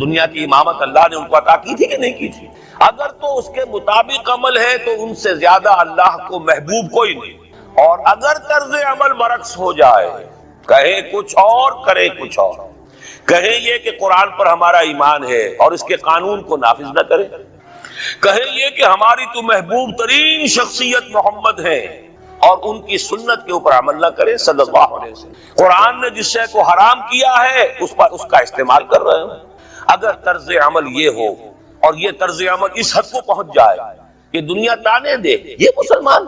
دنیا کی امامت اللہ نے ان کو عطا کی تھی کہ نہیں کی تھی؟ اگر تو اس کے مطابق عمل ہے تو ان سے زیادہ اللہ کو محبوب کوئی نہیں، اور اگر طرز عمل برعکس ہو جائے، کہے کچھ اور کرے کچھ اور، کہیں یہ کہ قرآن پر ہمارا ایمان ہے اور اس کے قانون کو نافذ نہ کرے، کہیں یہ کہ ہماری تو محبوب ترین شخصیت محمد ہے اور ان کی سنت کے اوپر عمل نہ کرے صلی اللہ علیہ وسلم، قرآن نے جس شے کو حرام کیا ہے اس پر اس کا استعمال کر رہے ہیں۔ اگر طرز عمل یہ ہو اور یہ طرز عمل اس حد کو پہنچ جائے کہ دنیا تانے دے یہ مسلمان،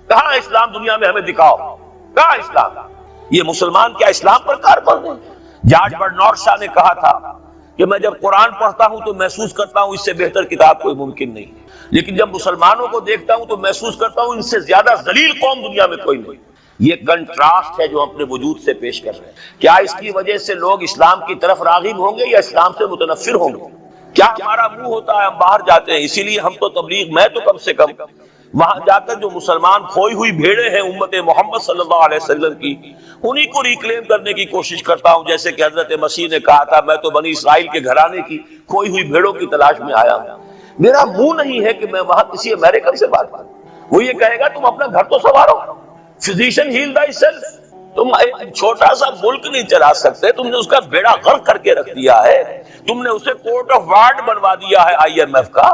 کہاں اسلام دنیا میں ہمیں دکھاؤ، کہاں اسلام؟ یہ مسلمان کیا اسلام پر کاربند ہیں؟ جارج برنارڈ شاہ نے کہا تھا کہ میں جب قرآن پڑھتا ہوں تو محسوس کرتا ہوں اس سے بہتر کتاب کوئی ممکن نہیں، لیکن جب مسلمانوں کو دیکھتا ہوں تو محسوس کرتا ہوں ان سے زیادہ ذلیل قوم دنیا میں کوئی نہیں۔ یہ کنٹراسٹ ہے جو اپنے وجود سے پیش کر رہے ہیں۔ کیا اس کی وجہ سے لوگ اسلام کی طرف راغب ہوں گے یا اسلام سے متنفر ہوں گے؟ کیا ہمارا منہ ہوتا ہے ہم باہر جاتے ہیں، اسی لیے ہم تو تبلیغ، میں تو کم سے کم وہاں جا کر جو مسلمان کھوئی ہوئی بھیڑیں ہیں امت محمد صلی اللہ علیہ وسلم کی، انہی کو ریکلیم کرنے کی کوشش کرتا ہوں، جیسے کہ حضرت مسیح نے کہا تھا میں تو بنی اسرائیل کے گھرانے کی کھوئی ہوئی بھیڑوں کی تلاش میں آیا ہوں۔ میرا منہ نہیں ہے کہ میں وہاں کسی امریکن سے بات کروں، وہ یہ کہے گا تم اپنا گھر تو سنوارو، فزیشن ہیل تھائی سیلف، تم ایک چھوٹا سا ملک نہیں چلا سکتے، تم نے اس کا بیڑا غرق کر کے رکھ دیا ہے، تم نے اسے کورٹ آف وارڈ بنوا دیا ہے آئی ایم ایف کا۔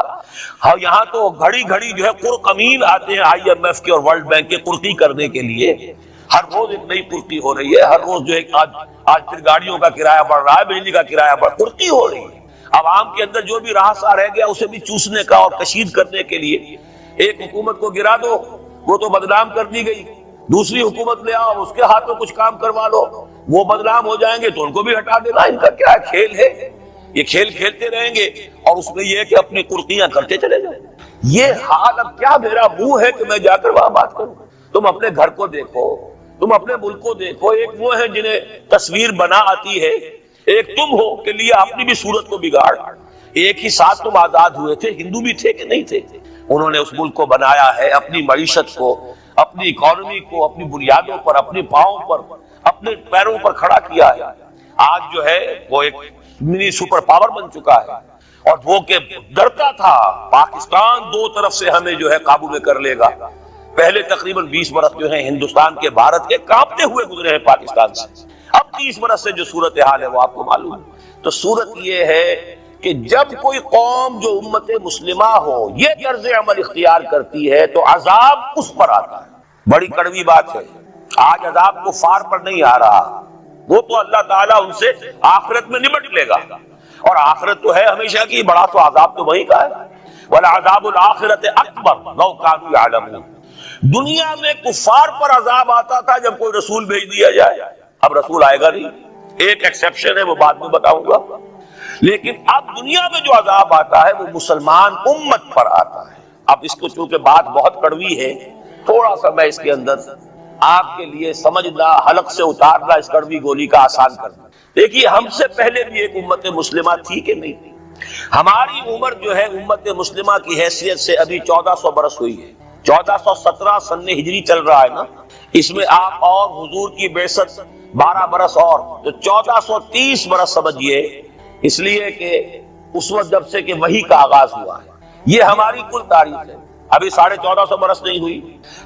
ہاں یہاں تو گھڑی گھڑی جو ہے قرقمین آتے ہیں آئی ایم ایف کے اور ورلڈ بینک کے قرقی کرنے کے لیے، ہر روز ایک نئی قرقی ہو رہی ہے، ہر روز جو ہے آج پھر گاڑیوں کا کرایہ بڑھ رہا ہے، بجلی کا کرایہ بڑھ، قرقی ہو رہی ہے۔ عوام کے اندر جو بھی راہسا رہ گیا اسے بھی چوسنے کا اور کشید کرنے کے لیے، ایک حکومت کو گرا دو وہ تو بدنام کر دی گئی، دوسری حکومت لے آؤ اس کے ہاتھ میں کچھ کام کروا لو، وہ بدنام ہو جائیں گے تو ان کو بھی ہٹا دینا۔ ان کا کیا کھیل ہے؟ یہ کھیل کھیلتے رہیں گے اور اس میں یہ کہ اپنی قرقیاں کرتے چلے جائیں۔ یہ حال اب کیا میرا منہ ہے کہ میں جا کر وہاں بات کروں؟ تم اپنے گھر کو دیکھو، تم اپنے ملک کو دیکھو، ایک وہ ہے جنہیں تصویر بنا آتی ہے، ایک تم ہو کہ لیا اپنی بھی صورت کو بگاڑ۔ ایک ہی ساتھ تم آزاد ہوئے تھے، ہندو بھی تھے کہ نہیں تھے؟ انہوں نے اس ملک کو بنایا ہے، اپنی معیشت کو، اپنی اکانومی کو اپنی بنیادوں پر، اپنے پاؤں پر، اپنے پیروں پر کھڑا کیا ہے۔ آج جو ہے وہ ایک منی سپر پاور بن چکا ہے، اور وہ کہ ڈرتا تھا پاکستان دو طرف سے ہمیں جو ہے قابو میں کر لے گا۔ پہلے تقریباً 20 برس جو ہیں ہندوستان کے، بھارت کے کانپتے ہوئے گزرے ہیں پاکستان سے، اب 30 برس سے جو صورتحال ہے وہ آپ کو معلوم ہے۔ تو صورت یہ ہے کہ جب کوئی قوم جو امت مسلمہ ہو یہ طرز عمل اختیار کرتی ہے تو عذاب اس پر آتا ہے۔ بڑی کڑوی بات ہے، آج عذاب کفار پر نہیں آ رہا، وہ تو اللہ تعالیٰ ان سے آخرت میں نمٹ لے گا، اور آخرت تو ہے ہمیشہ کی، بڑا تو عذاب تو وہی کا ہے۔ وَلَعَذَابُ الْآخِرَةِ أَكْبَرُ لَوْ كَانُوا يَعْلَمُونَ۔ دنیا میں کفار پر عذاب آتا تھا جب کوئی رسول بھیج دیا جائے، اب رسول آئے گا نہیں، ایک ایکسیپشن ہے وہ بعد میں بتاؤں گا، لیکن اب دنیا میں جو عذاب آتا ہے وہ مسلمان امت پر آتا ہے۔ اب اس کو چونکہ بات بہت کڑوی ہے، تھوڑا سا میں اس کے اندر آپ کے لیے سمجھنا، حلق سے اتارنا اس کڑوی گولی کا آسان کرنا۔ دیکھیے ہم سے پہلے بھی ایک امت مسلمہ تھی کہ نہیں تھی؟ ہماری عمر جو ہے امت مسلمہ کی حیثیت سے ابھی 1400 برس ہوئی ہے، 1417 سن ہجری چل رہا ہے نا، اس میں آپ اور حضور کی بعثت 12 برس اور، تو 1430 برس سمجھیے، اس لیے کہ اس وقت جب سے کہ وحی کا آغاز ہوا ہے، یہ ہماری کل تاریخ ہے، ابھی 1450 برس نہیں ہوئی۔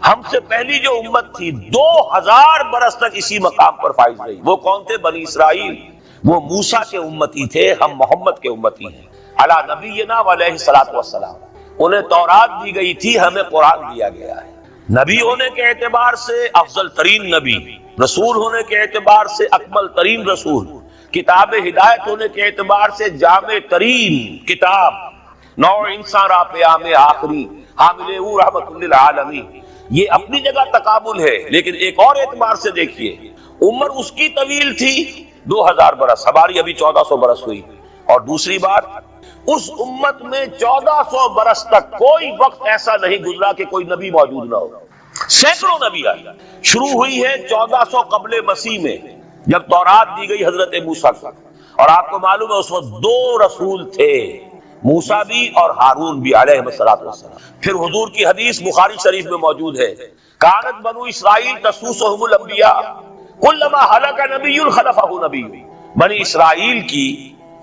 ہم سے پہلی جو امت تھی 2000 برس تک اسی مقام پر فائز رہی۔ وہ کون تھے؟ بنی اسرائیل، وہ موسیٰ کے امتی تھے، ہم محمد کے امتی ہیں علی نبینا علیہ الصلوۃ والسلام۔ انہیں تورات دی گئی تھی، ہمیں قرآن دیا گیا ہے۔ نبی ہونے کے اعتبار سے افضل ترین نبی، رسول ہونے کے اعتبار سے اکمل ترین رسول، کتاب ہدایت ہونے کے اعتبار سے جامع ترین کتاب، نوع انسان را پیام آخری، حامل او رحمت للعالمین۔ یہ اپنی جگہ تقابل ہے، لیکن ایک اور اعتبار سے دیکھیے، عمر اس کی طویل تھی 2000 برس، ہماری ابھی 1400 برس ہوئی۔ اور دوسری بات، اس امت میں 1400 برس تک کوئی وقت ایسا نہیں گزرا کہ کوئی نبی موجود نہ ہو، سینکڑوں نبی آئے۔ شروع ہوئی ہے 1400 قبل مسیح میں، جب تورات دی گئی حضرت موسیٰ کو، اور آپ کو معلوم ہے اس وقت 2 رسول تھے، موسیٰ بھی اور ہارون بھی علیہ السلام۔ پھر حضور کی حدیث بخاری شریف میں موجود ہے، کانت بنو اسرائیل تسوسہم الانبیاء کلما ہلک نبی خلفہ نبی۔ بنی اسرائیل کی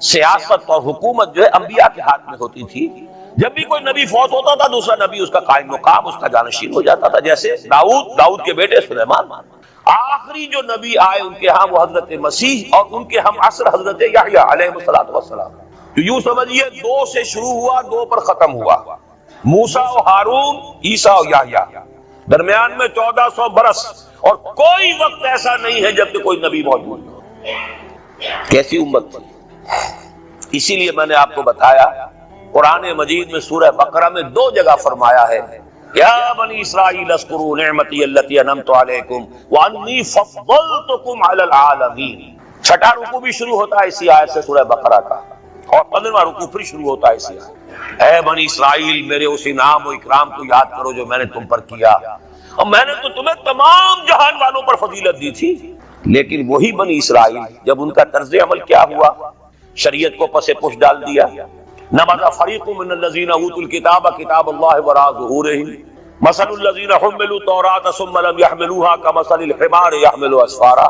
سیاست اور حکومت جو ہے انبیاء کے ہاتھ میں ہوتی تھی. جب بھی کوئی نبی فوت ہوتا تھا دوسرا نبی اس کا قائم مقام، اس کا جانشین ہو جاتا تھا. جیسے داؤد کے بیٹے سلیمان، آخری جو نبی آئے ان کے ہاں وہ حضرت مسیح، اور ان کے ہم عصر حضرت یحییٰ علیہ السلام. تو یوں سمجھیے 2 سے شروع ہوا، 2 پر ختم ہوا. موسیٰ و ہارون، عیسیٰ و یحییٰ، درمیان میں 1400 برس، اور کوئی وقت ایسا نہیں ہے جب کہ کوئی نبی موجود ہو. کیسی امت تھی. اسی لیے میں نے آپ کو بتایا قرآن مجید میں سورہ بقرہ میں 2 جگہ فرمایا ہے یا بنی اسرائیل اذکروا نعمتی التی انعمت علیکم وانی فضلتکم علی العالمین. 6واں رکوع بھی شروع ہوتا ہے اسی آیت سے سورہ بقرہ کا، اور 15واں رکوع پھر شروع ہوتا ہے اسی آیت. اے بنی اسرائیل میرے اس انعام و اکرام کو یاد کرو جو میں نے تم پر کیا، اور میں نے تو تمہیں تمام جہان والوں پر فضیلت دی تھی. لیکن وہی بنی اسرائیل جب ان کا طرز عمل کیا ہوا، شریعت کو پس پش ڈال دیا. نبذ فریق من الذین اوتوا الکتاب کتاب اللہ وراء ظہورہم مثل الذین حملوا التوراۃ ثم لم يحملوها كمثل الحمار يحمل اسفارا.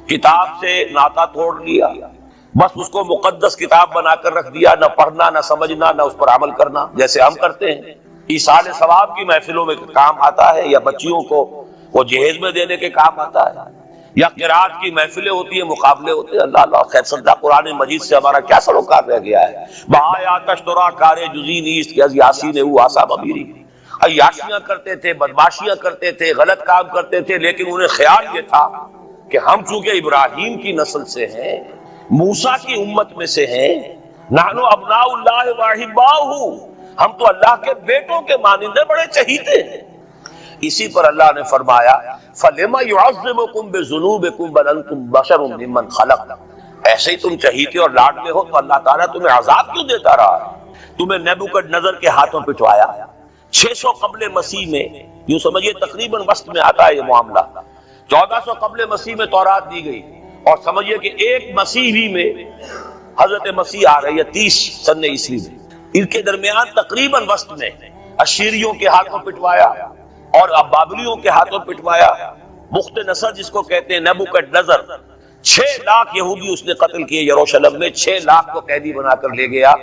کتاب سے ناطا توڑ لیا، بس اس کو مقدس کتاب بنا کر رکھ دیا، نہ پڑھنا نہ سمجھنا نہ اس پر عمل کرنا جیسے ہم کرتے ہیں. ایصال ثواب کی محفلوں میں کام آتا ہے، یا بچیوں کو وہ جہیز میں دینے کے کام آتا ہے، یا قرات کی محفلیں ہوتی ہیں، مقابلے ہوتے ہیں. اللہ اللہ خیر سدا قرآن مجید سے ہمارا کیا سروکار رہ گیا ہے. بآیات اشترا کار جزی نیست کہ از یاسین او آساب امیری. عیاشیاں کرتے تھے، بدماشیاں کرتے تھے، غلط کام کرتے تھے، لیکن انہیں خیال یہ تھا کہ ہم چونکہ ابراہیم کی نسل سے ہیں، موسیٰ کی امت میں سے ہیں، نحن ابناء اللہ واحباؤہ، ہم تو اللہ کے بیٹوں کے مانند بڑے چہیتے ہیں. اسی پر اللہ نے فرمایا فَلِمَ يُعَذِّبُكُمْ بِذُنُوبِكُمْ بَلْ أَنْتُمْ بَشَرٌ مِّمَّنْ خَلَقَ. ایسے ہی تم چہیتے اور لاڈلے ہو تو اللہ تعالیٰ تمہیں عذاب کیوں دیتا رہا ہے؟ تمہیں نیبوکڈنیزر کے ہاتھوں پٹوایا. 600 قبل مسیح میں، یوں سمجھیے تقریباً وسط میں آتا ہے یہ معاملہ. 1400 قبل مسیح میں تورات دی گئی، اور سمجھیے کہ ایک مسیحی میں حضرت مسیح آ رہی ہے 30 سن عیسوی میں. ان کے درمیان تقریباً وسط میں اشیریوں کے ہاتھوں پٹوایا اور اب بابلیوں کے ہاتھوں پٹوایا. بخت نصر جس کو کہتے ہیں، نیبوکڈنیزر، 6 لاکھ یہودی اس نے قتل کیے یروشلم میں. 6 لاکھ کو قیدی بنا کر لے گیا.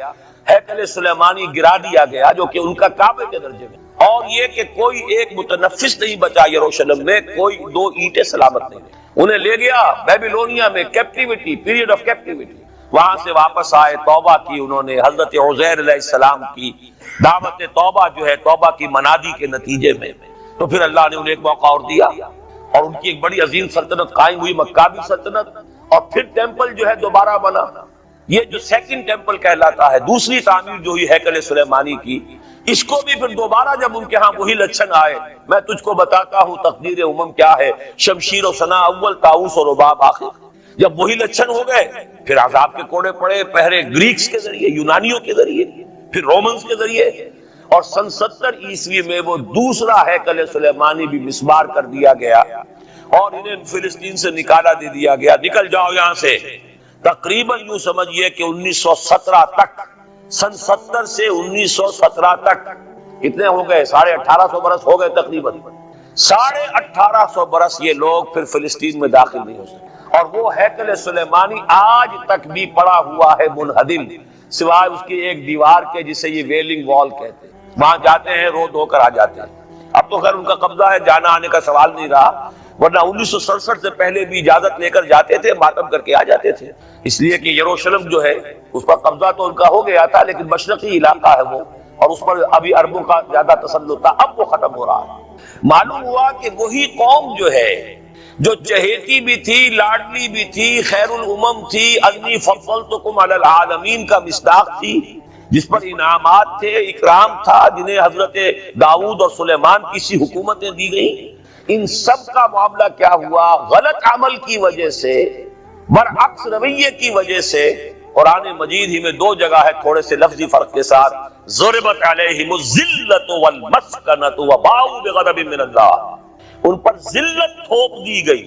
ہیکل سلیمانی گرا دیا گیا جو کہ ان کا کعبے کے درجے میں. اور یہ کہ کوئی ایک متنفس نہیں بچا یروشلم میں، کوئی 2 اینٹیں سلامت نہیں. انہیں لے گیا بیبیلونیا میں، کیپٹیوٹی، پیریڈ آف کیپٹیوٹی. وہاں سے واپس آئے، توبہ کی انہوں نے، حضرت عزیر علیہ السلام کی دعوت توبہ جو ہے توبہ کی منادی کے نتیجے میں. تو پھر اللہ نے انہیں ایک موقع اور دیا، اور ان کی ایک بڑی عظیم سلطنت قائم ہوئی، مکابی سلطنت. اور پھر ٹیمپل جو ہے دوبارہ بنا، یہ جو سیکنڈ ٹیمپل کہلاتا ہے، دوسری تعمیر جو ہوئی ہیکل سلیمانی کی. اس کو بھی پھر دوبارہ جب ان کے ہاں وہی لچھن آئے، میں تجھ کو بتاتا ہوں تقدیر امم کیا ہے، شمشیر و ثنا اول، طاؤس و رباب آخر. جب وہی لچھن ہو گئے پھر عذاب کے کوڑے پڑے، پہرے گریکس کے ذریعے، یونانیوں کے ذریعے، پھر رومنز کے ذریعے. اور سن 70 عیسوی میں وہ دوسرا ہیکل سلیمانی بھی مسمار کر دیا گیا، اور انہیں فلسطین سے نکالا دے دیا گیا. نکل جاؤ یہاں سے. تقریباً یوں سمجھیے کہ 1917 تک، سن 70 سے 1917 تک کتنے ہو گئے؟ 1850 برس ہو گئے تقریباً. 1850 برس یہ لوگ پھر فلسطین میں داخل نہیں ہو سکے. اور وہ ہیکل سلیمانی آج تک بھی پڑا ہوا ہے منہدم، سوائے اس کی ایک دیوار کے جسے یہ ویلنگ وال کہتے ہیں. وہاں جاتے ہیں، رو دھو کر آ جاتے ہیں. اب تو خیر ان کا قبضہ ہے، جانا آنے کا سوال نہیں رہا، ورنہ 1967 سے پہلے بھی اجازت لے کر جاتے تھے، ماتم کر کے آ جاتے تھے. اس لیے کہ یروشلم جو ہے اس پر قبضہ تو ان کا ہو گیا تھا، لیکن مشرقی علاقہ ہے وہ، اور اس پر ابھی عربوں کا زیادہ تسلط تھا. اب وہ ختم ہو رہا ہے. معلوم ہوا کہ وہی قوم جو ہے جو چہیتی بھی تھی، لاڈلی بھی تھی، خیر الامم تھی، انی فضلتکم علی العالمین کا مصداق تھی، جس پر انعامات تھے، اکرام تھا، جنہیں حضرت داؤد اور سلیمان کی سی حکومتیں دی گئیں. ان سب کا معاملہ کیا ہوا؟ غلط عمل کی وجہ سے، برعکس رویے کی وجہ سے. قرآن مجید ہی میں 2 جگہ ہے تھوڑے سے لفظی فرق کے ساتھ، ضربت علیہم الذلۃ والمسکنۃ وباؤوا بغضب من اللہ. ان پر ذلت تھوپ دی گئی،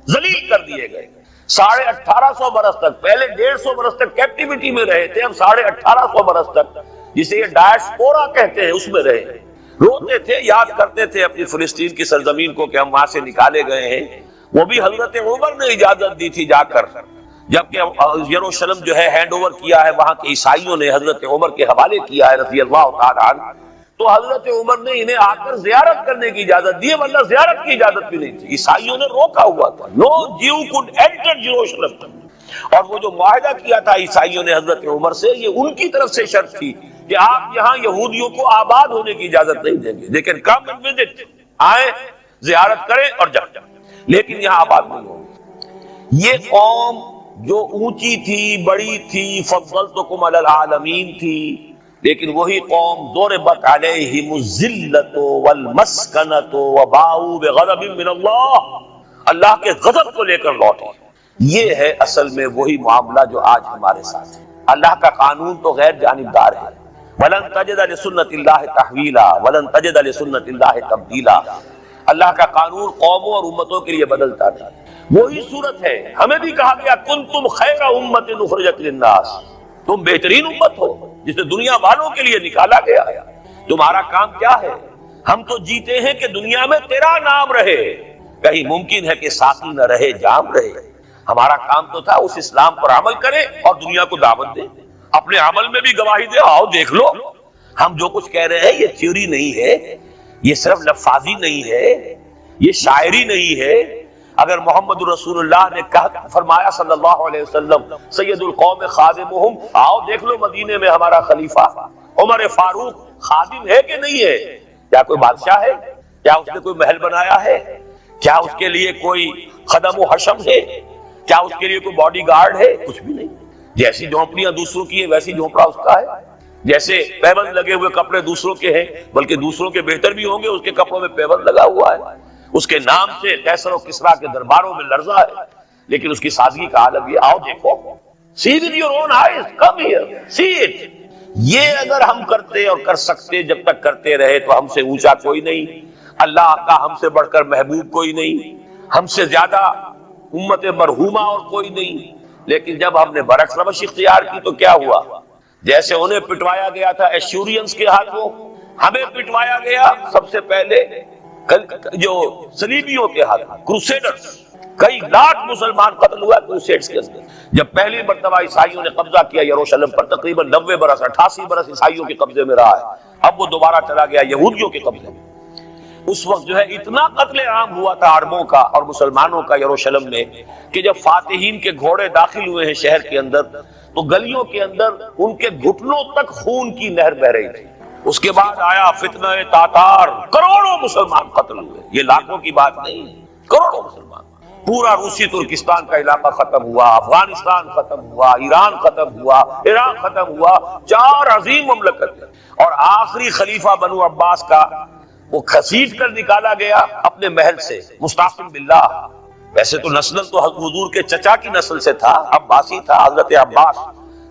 ذلیل کر دیے گئے. 1850 برس تک، پہلے 150 برس تک کیپٹیوٹی میں رہے تھے، اب 1850 برس تک جسے یہ ڈائسپورا کہتے ہیں اس میں رہے. روتے تھے، یاد کرتے تھے اپنی فلسطین کی سرزمین کو کہ ہم وہاں سے نکالے گئے ہیں. وہ بھی حضرت عمر نے اجازت دی تھی جا کر جبکہ یروشلم جو ہے ہینڈ اوور کیا ہے وہاں کے عیسائیوں نے، حضرت عمر کے حوالے کیا ہے رضی اللہ تعالیٰ عنہ، تو حضرت عمر نے انہیں آ کر زیارت کرنے کی اجازت دی، ورنہ زیارت کی اجازت بھی نہیں تھی، عیسائیوں نے روکا ہوا تھا، نو جیو کوڈ انٹر جیروشلم۔ اور وہ جو معاہدہ کیا تھا عیسائیوں نے حضرت عمر سے، یہ ان کی طرف سے شرط تھی کہ آپ یہاں یہودیوں کو آباد ہونے کی اجازت نہیں دیں گے، لیکن کم اینڈ وزٹ، آئیں زیارت کریں اور جائیں، لیکن یہاں آباد نہیں ہوں گے۔ یہ قوم جو اونچی تھی، بڑی تھی، فضلتکم علی العالمین تھی، لیکن وہی قوم ضربت علیہم الذلۃ والمسکنۃ وباؤوا بغضب من اللہ کے غضب کو لے کر لوٹے۔ یہ ہے اصل میں وہی معاملہ جو آج ہمارے ساتھ ہے۔ اللہ کا قانون تو غیر جانبدار ہے، وَلَن تَجِدَ لِسُنَّتِ اللَّهِ تَحْوِيلًا وَلَن تَجِدَ لِسُنَّتِ اللَّهِ تَبْدِيلًا۔ اللہ کا قانون قوموں اور امتوں کے لیے بدلتا نہیں، وہی صورت ہے۔ ہمیں بھی کہا گیا کنتم خیر امت اخرجت للناس، تم بہترین امت ہو جسے دنیا والوں کے لیے نکالا گیا ہے۔ تمہارا کام کیا ہے؟ ہم تو جیتے ہیں کہ دنیا میں تیرا نام رہے، کہیں ممکن ہے کہ ساقی نہ رہے جام رہے۔ ہمارا کام تو تھا اس اسلام پر عمل کرے اور دنیا کو دعوت دے، اپنے عمل میں بھی گواہی دے، آؤ دیکھ لو ہم جو کچھ کہہ رہے ہیں یہ تھیوری نہیں ہے، یہ صرف لفاظی نہیں ہے، یہ شاعری نہیں ہے۔ اگر محمد رسول اللہ نے فرمایا صلی اللہ علیہ وسلم سید القوم خادمہم، آؤ دیکھ لو مدینے میں ہمارا خلیفہ عمر فاروق خادم ہے کہ نہیں ہے؟ کیا کوئی بادشاہ ہے؟ کیا اس نے کوئی محل بنایا ہے؟ کیا اس کے لیے کوئی خدم و حشم ہے؟ کیا اس کے لیے کوئی باڈی گارڈ ہے؟ کچھ بھی نہیں۔ جیسی جھونپڑیاں دوسروں کی ہیں ویسی جھونپڑا اس کا ہے، جیسے پیبند لگے ہوئے کپڑے دوسروں کے ہیں، بلکہ دوسروں کے بہتر بھی ہوں گے، اس کے کپڑوں میں پیبند لگا ہوا ہے، اس کے نام سے قیصر و کسریٰ کے درباروں میں لرزہ ہے، لیکن اس کی سادگی کا عالم یہ، آؤ دیکھو، see with your own eyes, come here, see it۔ یہ اگر ہم کرتے اور کر سکتے، جب تک کرتے رہے تو ہم سے اونچا کوئی نہیں، اللہ کا ہم سے بڑھ کر محبوب کوئی نہیں، ہم سے زیادہ امت مرحومہ اور کوئی نہیں۔ لیکن جب ہم نے برعکس روش اختیار کی تو کیا ہوا؟ جیسے انہیں پٹوایا گیا تھا ایشورینز کے ہاتھوں، ہمیں پٹوایا گیا سب سے پہلے جو صلیبیوں کے ہاتھوں، کروسیڈرز۔ کئی لاکھ مسلمان قتل ہوا کروسیڈز کے اندر۔ جب پہلی مرتبہ عیسائیوں نے قبضہ کیا یروشلم پر، تقریباً 90 برس 88 برس عیسائیوں کے قبضے میں رہا ہے، اب وہ دوبارہ چلا گیا یہودیوں کے قبضے میں۔ اس وقت جو ہے اتنا قتل عام ہوا تھا عربوں کا اور مسلمانوں کا یروشلم میں کہ جب فاتحین کے گھوڑے داخل ہوئے ہیں شہر کے اندر تو گلیوں کے اندر ان کے گھٹنوں تک خون کی نہر بہ رہی تھی۔ اس کے بعد آیا فتنہ تاتار، کروڑوں مسلمان قتل ہوئے، یہ لاکھوں کی بات نہیں، کروڑوں مسلمان۔ پورا روسی ترکستان کا علاقہ ختم ہوا، افغانستان ختم ہوا، ایران ختم ہوا، عراق ختم ہوا، 4 عظیم مملکت، اور آخری خلیفہ بنو عباس کا وہ کھسیٹ کر نکالا گیا اپنے محل سے، مستعصم باللہ۔ ویسے تو نسل تو حضور کے چچا کی نسل سے تھا، عباسی تھا، حضرت عباس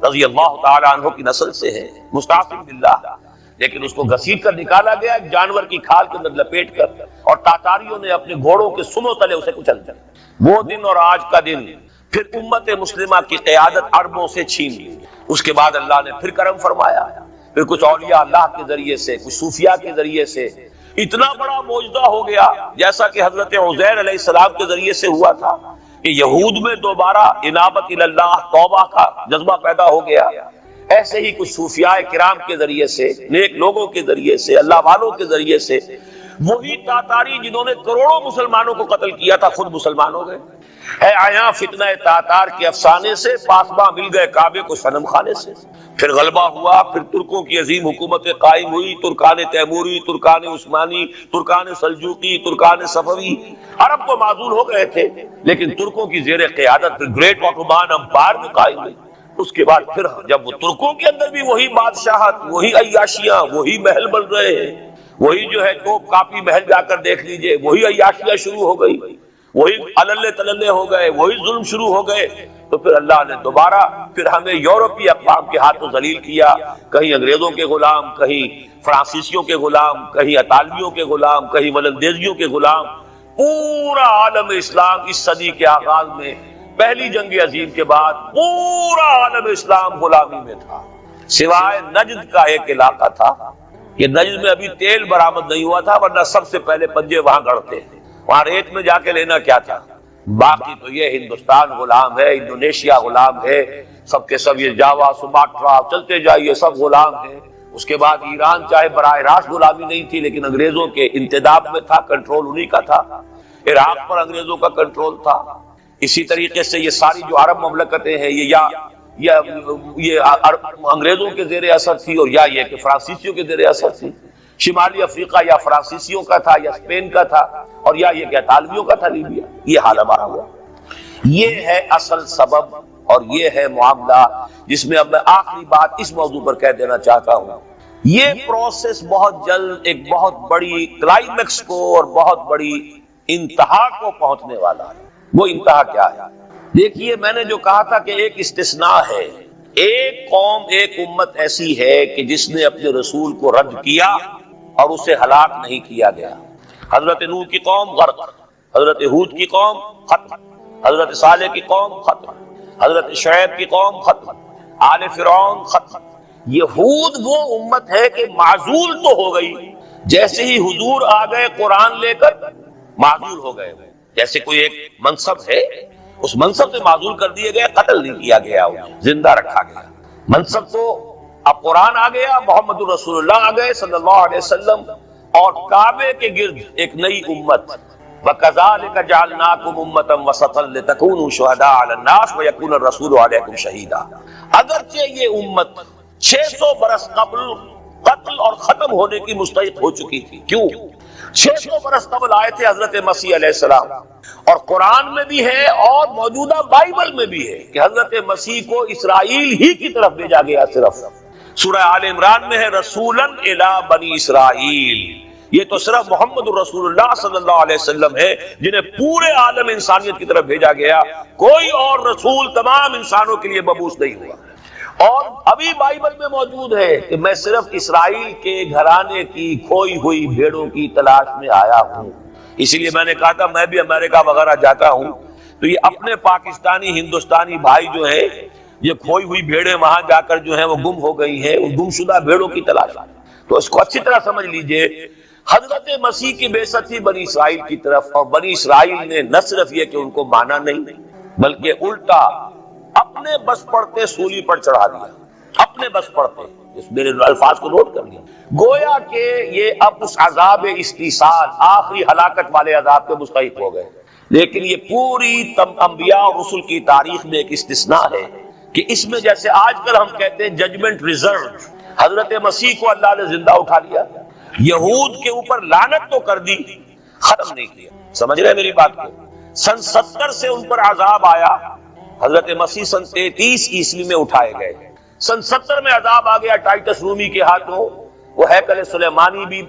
رضی اللہ تعالی عنہ کی نسل سے ہے، مستعصم باللہ، لیکن اس کو گھسیٹ کر نکالا گیا ایک جانور کی کھال کے اندر لپیٹ کر، اور تاتاریوں نے اپنے گھوڑوں کے سنوں تلے اسے کچل دیا۔ وہ دن اور آج کا دن پھر امت مسلمہ کی قیادت عربوں سے چھین لی۔ اس کے بعد اللہ نے پھر کرم فرمایا، پھر کچھ اولیاء اللہ کے ذریعے سے، کچھ صوفیاء کے ذریعے سے اتنا بڑا معجزہ ہو گیا، جیسا کہ حضرت عزیر علیہ السلام کے ذریعے سے ہوا تھا کہ یہود میں دوبارہ انابت اللہ، توبہ کا جذبہ پیدا ہو گیا۔ ایسے ہی کچھ صوفیاء کرام کے ذریعے سے، نیک لوگوں کے ذریعے سے، اللہ والوں کے ذریعے سے، وہی تاتاری جنہوں نے کروڑوں مسلمانوں کو قتل کیا تھا خود مسلمان ہو گئے۔ ہے آیا فتنہ تاتار کے افسانے سے، پاسباں مل گئے کعبے کو صنم خانے سے۔ پھر غلبہ ہوا، پھر ترکوں کی عظیم حکومت قائم ہوئی، ترکان تیموری، Terken Usmani, Terken Seljuqi, Terken صفوی۔ عرب تو معزول ہو گئے تھے، لیکن ترکوں کی زیر قیادت پھر گریٹ آٹومان امپائر میں قائم ہوئی۔ اس کے بعد پھر جب وہ ترکوں کے اندر بھی وہی بادشاہت، وہی عیاشیاں، وہی محل بن رہے ہیں، وہی جو ہے توپ کاپی محل جا کر دیکھ لیجئے، وہی عیاشیاں شروع ہو گئی، وہی اللے تللے ہو گئے، وہی ظلم شروع ہو گئے، تو پھر اللہ نے دوبارہ پھر ہمیں یورپی اقوام کے ہاتھوں ذلیل کیا، کہیں انگریزوں کے غلام، کہیں فرانسیسیوں کے غلام، کہیں اطالویوں کے غلام، کہیں ولندیزیوں کے غلام۔ پورا عالم اسلام اس صدی کے آغاز میں پہلی جنگ عظیم کے بعد پورا عالم اسلام غلامی میں تھا، سوائے نجد کا ایک علاقہ تھا۔ یہ نجد میں ابھی تیل برآمد نہیں ہوا تھا، ورنہ سب سے پہلے پنجے وہاں گڑتے تھے، وہاں ریت میں جا کے لینا کیا تھا، باقی تو یہ ہندوستان غلام ہے، انڈونیشیا غلام ہے، سب کے سب یہ جاوا سماٹرا چلتے جائیے سب غلام ہیں۔ اس کے بعد ایران چاہے براہ راست غلامی نہیں تھی لیکن انگریزوں کے انتداب میں تھا، کنٹرول انہی کا تھا۔ عراق پر انگریزوں کا کنٹرول تھا۔ اسی طریقے سے یہ ساری جو عرب مملکتیں ہیں یہ انگریزوں کے زیر اثر تھی، اور یا یہ کہ فرانسیسیوں کے زیر اثر تھی۔ شمالی افریقہ یا فرانسیسیوں کا تھا یا اسپین کا تھا، اور یا یہ کہ اطالویوں کا تھا لیبیا۔ یہ حال ہمارا ہوا۔ یہ ہے اصل سبب اور یہ ہے معاملہ جس میں اب میں آخری بات اس موضوع پر کہہ دینا چاہتا ہوں۔ یہ پروسیس بہت جلد ایک بہت بڑی کلائمیکس کو اور بہت بڑی انتہا کو پہنچنے والا ہے۔ وہ انتہا کیا ہے؟ دیکھیے، میں نے جو کہا تھا کہ ایک استثناء ہے، ایک قوم ایک امت ایسی ہے کہ جس نے اپنے رسول کو رد کیا اور اسے ہلاک نہیں کیا گیا۔ حضرت نوح کی قوم غرق، حضرت ہود کی قوم ختم، حضرت صالح کی قوم ختم، حضرت شعیب کی قوم ختم، آل فرعون ختم۔ یہود وہ امت ہے کہ معزول تو ہو گئی، جیسے ہی حضور آ گئے قرآن لے کر معزول ہو گئے۔ جیسے کوئی ایک منصب ہے، اس منصب سے معزول کر دیے گئے، قتل نہیں کیا گیا، زندہ رکھا گیا۔ منصب تو اب قرآن آ گیا، محمد رسول اللہ آ گئے صلی اللہ علیہ وسلم، اور کعبے کے گرد ایک نئی امت۔ وَكَذَلِكَ جَعَلْنَاكُمْ أُمَّةً وَسَطًا لِتَكُونُوا شُهَدَاءَ عَلَى النَّاسِ وَيَكُونَ الرَّسُولُ عَلَيْكُمْ شَهِيدًا۔ اگرچہ یہ امت 600 برس قبل قتل اور ختم ہونے کی مستحق ہو چکی تھی۔ کیوں؟ 600 برس قبل آئے تھے حضرت مسیح علیہ السلام، اور قرآن میں بھی ہے اور موجودہ بائبل میں بھی ہے کہ حضرت مسیح کو اسرائیل ہی کی طرف بھیجا گیا۔ صرف سورہ آل عمران میں ہے رسولاً الی بنی اسرائیل۔ یہ تو صرف محمد رسول اللہ صلی اللہ علیہ وسلم ہے جنہیں پورے عالم انسانیت کی طرف بھیجا گیا، کوئی اور رسول تمام انسانوں کے لیے مبعوث نہیں ہوا۔ اور ابھی بائبل میں موجود ہے کہ میں صرف اسرائیل کے گھرانے کی کھوئی ہوئی بھیڑوں کی تلاش میں آیا ہوں۔ اسی لیے میں نے کہا تھا میں بھی امریکہ وغیرہ جاتا ہوں تو یہ اپنے پاکستانی ہندوستانی بھائی جو ہیں، یہ کھوئی ہوئی بھیڑیں وہاں جا کر جو ہیں وہ گم ہو گئی ہیں، وہ گم شدہ بھیڑوں کی تلاش۔ تو اس کو اچھی طرح سمجھ لیجئے، حضرت مسیح کی بعثت تھی بنی اسرائیل کی طرف، اور بنی اسرائیل نے نہ صرف یہ کہ ان کو مانا نہیں بلکہ الٹا اپنے بس پڑتے سولی پر چڑھا دیا، اپنے بس پڑتے۔ اس میرے الفاظ کو نوٹ کر لیا، گویا کہ یہ اب اس عذاب استیصال، آخری ہلاکت والے عذاب کے مستحق ہو گئے۔ لیکن یہ پوری انبیاء اور رسل کی تاریخ میں ایک استثناء ہے کہ اس میں جیسے آج کل ہم کہتے ہیں ججمنٹ ریزرو، حضرت مسیح کو اللہ نے زندہ اٹھا لیا، یہود کے اوپر لعنت تو کر دی، ختم نہیں کیا۔ سمجھ رہے میری بات کو؟ سن 70 سے ان پر عذاب آیا، حضرت مسیح سن 33 عیسوی میں اٹھائے گئے۔ سن 70 میں عذاب آ گیا ٹائٹس رومی کے ہاتھوں، وہ ہیکل سلیمانی بھی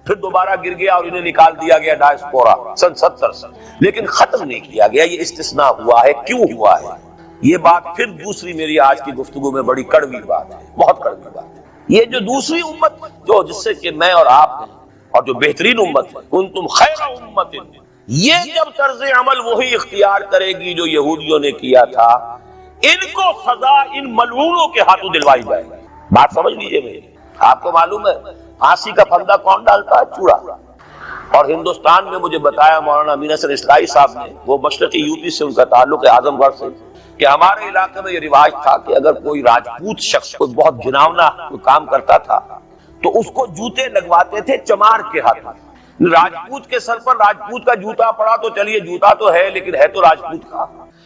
پھر دوبارہ گر گیا اور انہیں نکال دیا گیا ڈائسپورا سن 70 سے، لیکن ختم نہیں کیا گیا۔ یہ استثناء ہوا ہے۔ کیوں ہوا ہے؟ یہ بات پھر دوسری میری آج کی گفتگو میں بڑی کڑوی بات ہے، بہت کڑوی بات ہے۔ یہ جو دوسری امت جو جس سے کہ میں اور آپ ہیں، اور جو بہترین امت ہے، کنتم خیر امت، یہ جب طرز عمل وہی اختیار کرے گی جو یہودیوں نے کیا تھا، ان کو سزا ان ملعونوں کے ہاتھوں دلوائی جائے گی۔ بات سمجھ لیجئے میری۔ آپ کو معلوم ہے پھانسی کا پھندا کون ڈالتا ہے؟ چوڑا۔ اور ہندوستان میں مجھے بتایا مولانا امین حسن اسلائی صاحب نے، وہ مشرقی یوپی سے ان کا تعلق ہے، اعظم گڑھ سے، کہ ہمارے علاقے میں یہ رواج تھا کہ اگر کوئی راجپوت شخص کوئی بہت گھناؤنا کام کرتا تھا تو اس کو جوتے لگواتے تھے چمار کے ہاتھوں۔ راجپوت کے سر پر راجپوت کا جوتا پڑا تو چلیے جوتا تو ہے لیکن ہے تو راجپوت کا،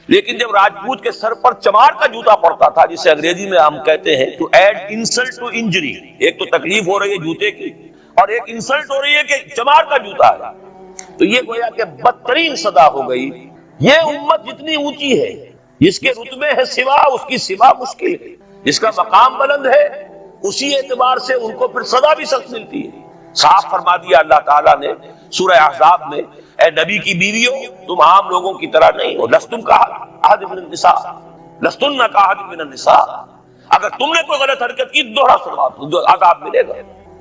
لیکن جب راجپوت کے سر پر چمار کا جوتا پڑتا تھا، جسے انگریزی میں ہم کہتے ہیں to add insult to injury, ایک تو تکلیف ہو رہی ہے جوتے کی اور ایک انسلٹ ہو رہی ہے کہ چمار کا جوتا ہے، تو یہ گویا کہ بدترین سزا ہو گئی۔ یہ امت جتنی اونچی ہے، جس کے رتبے ہے سوا، اس کی سوا مشکل ہے، جس کا مقام بلند ہے، اسی اعتبار سے ان کو پھر سزا بھی سخت ملتی ہے۔ صاف فرما دیا اللہ تعالیٰ نے سورہ احزاب میں، اے نبی کی بیویوں تم عام لوگوں کی طرح نہیں ہو، لستم کاحد من النساء، لستن کاحد من النساء، اگر تم نے کوئی غلط حرکت کی دوہرا عذاب ملے گا۔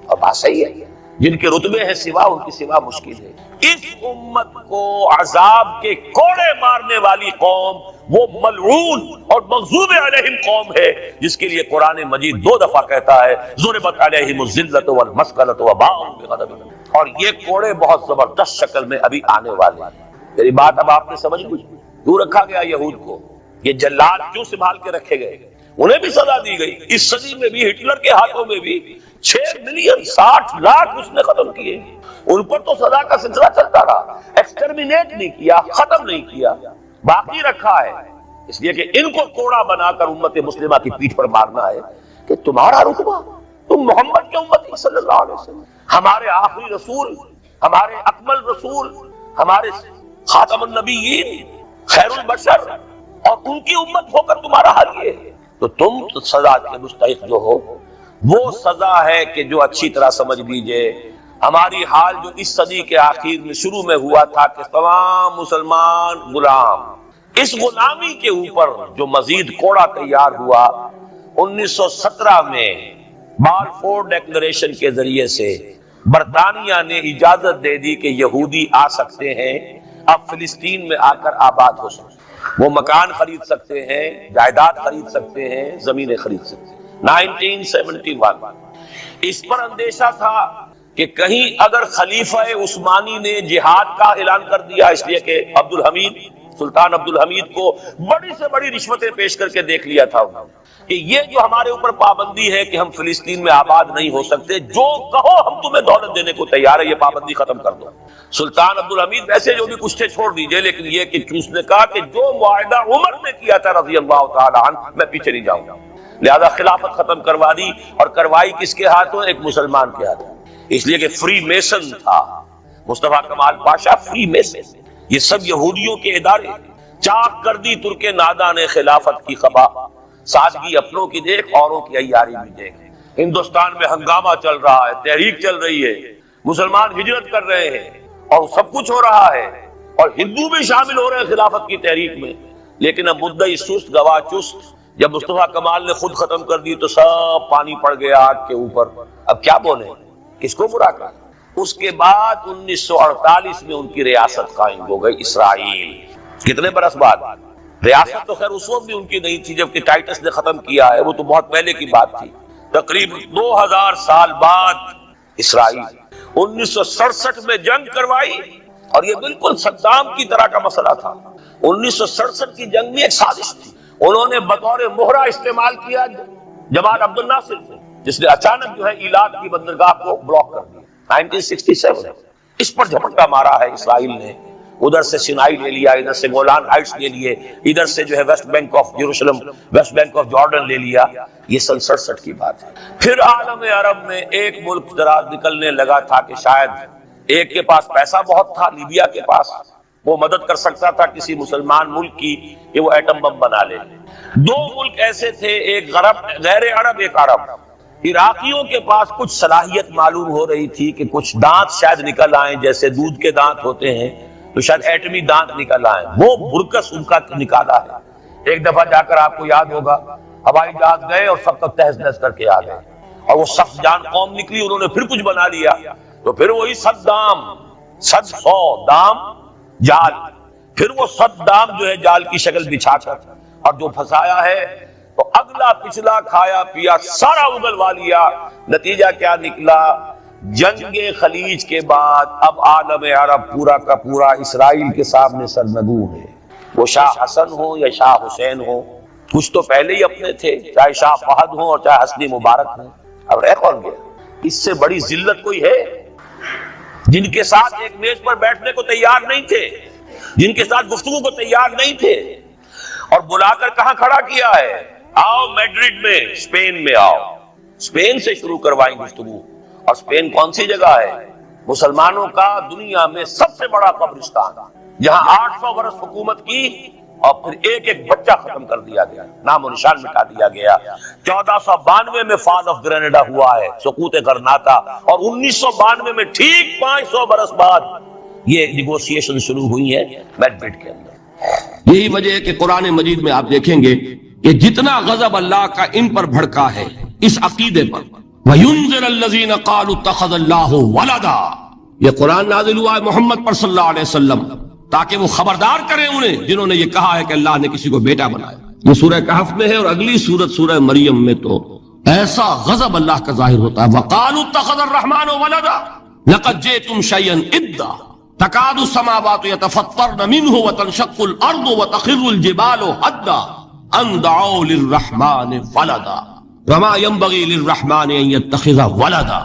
اور بات صحیح ہے، جن کے رتبے ہیں سوا، ان کی سوا مشکل ہے۔ اس امت کو عذاب کے کوڑے مارنے والی قوم وہ ملعون اور مغضوب علیہم قوم ہے، جس کے لیے قرآن مجید 2 دفعہ کہتا ہے ضربت علیہم الذلۃ والمسکنۃ وباءوا بغضب، اور یہ کوڑے بہت زبردست شکل میں ابھی آنے والے ہیں۔ میری بات اب آپ نے سمجھ لی؟ کیوں رکھا گیا یہود کو؟ یہ جلاد کیوں سنبھال کے رکھے گئے؟ انہیں بھی سزا دی گئی. اس صدی میں بھی ہٹلر کے ہاتھوں میں بھی 6 ملین 60 لاکھ اس نے ختم کیے. ان پر تو سزا کا سلسلہ چلتا رہا، ایکسٹرمینیٹ نہیں کیا، ختم نہیں کیا، باقی رکھا ہے. اس لیے کہ ان کو کوڑا بنا کر امت مسلمہ کی پیٹھ پر مارنا ہے کہ تمہارا رتبہ، تم محمد کے امتی صلی اللہ علیہ وسلم، ہمارے آخری رسول، ہمارے اکمل رسول، ہمارے خاتم النبیین، خیر البشر، اور ان کی امت ہو کر تمہارا حال یہ ہے. تو تم سزا کے مستحق جو ہو، وہ سزا ہے کہ جو اچھی طرح سمجھ لیجئے ہماری حال جو اس صدی کے آخر میں شروع میں ہوا تھا کہ تمام مسلمان غلام، اس غلامی کے اوپر جو مزید کوڑا تیار ہوا 1917 میں بالفور ڈیکلریشن کے ذریعے سے برطانیہ نے اجازت دے دی کہ یہودی آ سکتے ہیں، اب فلسطین میں آ کر آباد ہو سکتے ہیں، وہ مکان خرید سکتے ہیں، جائیداد خرید سکتے ہیں، زمینیں خرید سکتے ہیں. 1971 اس پر اندیشہ تھا کہ کہیں اگر خلیفہ عثمانی نے جہاد کا اعلان کر دیا، اس لیے کہ سلطان عبد الحمید کو بڑی سے بڑی رشوتیں پیش کر کے دیکھ لیا تھا انہوں نے کہ یہ جو ہمارے اوپر پابندی ہے کہ ہم فلسطین میں آباد نہیں ہو سکتے، جو کہو ہم تمہیں دولت دینے کو تیار ہے، یہ پابندی ختم کر دو. سلطان عبد الحمید ویسے جو بھی کچھ تھے چھوڑ دیجئے، لیکن یہ کہ اس نے کہا کہ جو معاہدہ عمر نے کیا تھا رضی اللہ تعالی عنہ، میں پیچھے نہیں جاؤں گا. لہذا خلافت ختم کروا دی، اور کروائی کس کے ہاتھوں؟ ایک مسلمان کے ہاتھوں. اس لیے کہ فری میسن تھا مصطفیٰ کمال پاشا، فری میسن. یہ سب یہودیوں کے ادارے. چاک کر دی ترک نادا نے خلافت کی خبا، سادگی اپنوں کی دیکھ، اوروں کی عیاری بھی دیکھ. ہندوستان میں ہنگامہ چل رہا ہے، تحریک چل رہی ہے، مسلمان ہجرت کر رہے ہیں اور سب کچھ ہو رہا ہے، اور ہندو بھی شامل ہو رہے ہیں خلافت کی تحریک میں. لیکن اب مدعی سست گواہ چست. جب مصطفیٰ کمال نے خود ختم کر دی تو سب پانی پڑ گیا آگ کے اوپر. اب کیا بولیں، کس کو برا کریں؟ اس کے بعد 1948 میں ان کی ریاست قائم ہو گئی اسرائیل. کتنے برس بعد؟ ریاست تو خیر اس وقت بھی ان کی نہیں تھی جبکہ ٹائٹس نے ختم کیا ہے، وہ تو بہت پہلے کی بات تھی. تقریباً 2000 سال بعد اسرائیل 1967 میں جنگ کروائی، اور یہ بالکل صدام کی طرح کا مسئلہ تھا. 1967 کی جنگ میں ایک سازش تھی. انہوں نے بطور مہرہ استعمال کیا جمال عبد الناصر سے، جس نے اچانک جو ہے ایلات کی بندرگاہ کو بلاک کر دیا 1967. اس پر جھپٹا مارا ہے اسرائیل نے. ادھر سے سینائی لے لیا، ادھر سے گولان ہائٹس لے لیے، ادھر سے جو ہے West Bank of Jerusalem, West Bank of Jordan لے لیا. یہ 67 کی بات ہے. پھر عالم عرب میں ایک ملک ذرا نکلنے لگا تھا کہ شاید ایک کے پاس پیسہ بہت تھا، لیبیا کے پاس، وہ مدد کر سکتا تھا کسی مسلمان ملک کی کہ وہ ایٹم بم بنا لے. 2 ملک ایسے تھے، ایک غیر عرب، ایک عرب. عراقیوں کے پاس کچھ صلاحیت معلوم ہو رہی تھی کہ کچھ دانت شاید نکل آئیں، جیسے دودھ کے دانت ہوتے ہیں تو شاید ایٹمی دانت نکل آئیں. وہ برکس ان کا نکالا ہے. ایک دفعہ جا کر آپ کو یاد ہوگا ہوائی جہاز گئے اور سب تک تہس نہس کر کے آ گئے، اور وہ سخت جان قوم نکلی، انہوں نے پھر کچھ بنا لیا. تو پھر وہی 100 دام جال، پھر وہ 100 دام جو ہے جال کی شکل بچھا کر، اور جو پھنسایا ہے تو اگلا پچھلا کھایا پیا سارا اگلوا لیا. نتیجہ کیا نکلا؟ جنگ خلیج کے بعد اب عالم عرب پورا کا پورا اسرائیل کے سامنے سرنگو ہے. وہ شاہ حسن ہو یا شاہ حسین ہو، کچھ تو پہلے ہی اپنے تھے، چاہے شاہ فہد ہو اور چاہے حسنی مبارک ہو. اب رہ کون گیا؟ اس سے بڑی ذلت کوئی ہے؟ جن کے ساتھ ایک میز پر بیٹھنے کو تیار نہیں تھے، جن کے ساتھ گفتگو کو تیار نہیں تھے، اور بلا کر کہاں کھڑا کیا ہے؟ آؤ میڈرڈ میں، اسپین میں آؤ. اسپین سے شروع کروائیں گفتگو. اور اسپین کون سی جگہ ہے؟ مسلمانوں کا دنیا میں سب سے بڑا قبرستان، جہاں 800 برس حکومت کی اور پھر ایک ایک بچہ ختم کر دیا گیا، نام و نشان مٹا دیا گیا. 1492 میں فال آف گرینیڈا ہوا ہے، سقوط غرناطہ، اور 1992 میں ٹھیک 500 برس بعد یہ نیگوشیشن شروع ہوئی ہے میڈرڈ کے اندر. یہی وجہ ہے کہ قرآن مجید میں آپ دیکھیں گے کہ جتنا غضب اللہ کا ان پر بھڑکا ہے اس عقیدے پر، وَيُنذِرَ الَّذِينَ قَالُوا اتَّخَذَ اللَّهُ وَلَدًا، یہ قرآن نازل ہوا ہے محمد پر صلی اللہ علیہ وسلم تاکہ وہ خبردار کریں انہیں جنہوں نے یہ کہا ہے کہ اللہ نے کسی کو بیٹا بنایا. یہ سورہ کہف میں ہے، اور اگلی سورت سورہ مریم میں تو ایسا غضب اللہ کا ظاہر ہوتا ہے. وَقَالُوا اتَّخَذَ الرَّحْمَنُ وَلَدًا لَقَدْ جِئْتُمْ شَيْئًا إِدًّا، تکاد السماوات یتفطرن منہ وتنشق الارض وتخر الجبال حدا ان دعوا للرحمن ولدا وما ينبغي للرحمن ان يتخذ ولدا.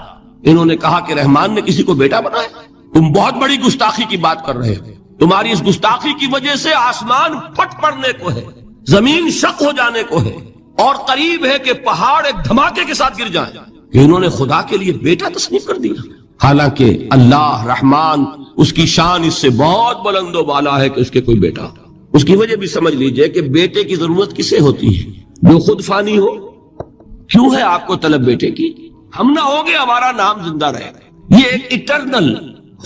انہوں نے کہا کہ رحمان نے کسی کو بیٹا بنایا. تم بہت بڑی گستاخی کی بات کر رہے ہو. تمہاری اس گستاخی کی وجہ سے آسمان پھٹ پڑنے کو ہے, زمین شق ہو جانے کو ہے, اور قریب ہے کہ پہاڑ ایک دھماکے کے ساتھ گر جائیں. کہ انہوں نے خدا کے لیے بیٹا تصنیف کر دیا, حالانکہ اللہ رحمان اس کی شان اس سے بہت بلند و بالا ہے کہ اس کے کوئی بیٹا. اس کی وجہ بھی سمجھ لیجئے کہ بیٹے کی ضرورت کسے ہوتی ہے؟ جو خود فانی ہو. کیوں ہے آپ کو طلب بیٹے کی؟ ہم نہ ہوگے ہمارا نام زندہ رہے گا. یہ ایک اٹرنل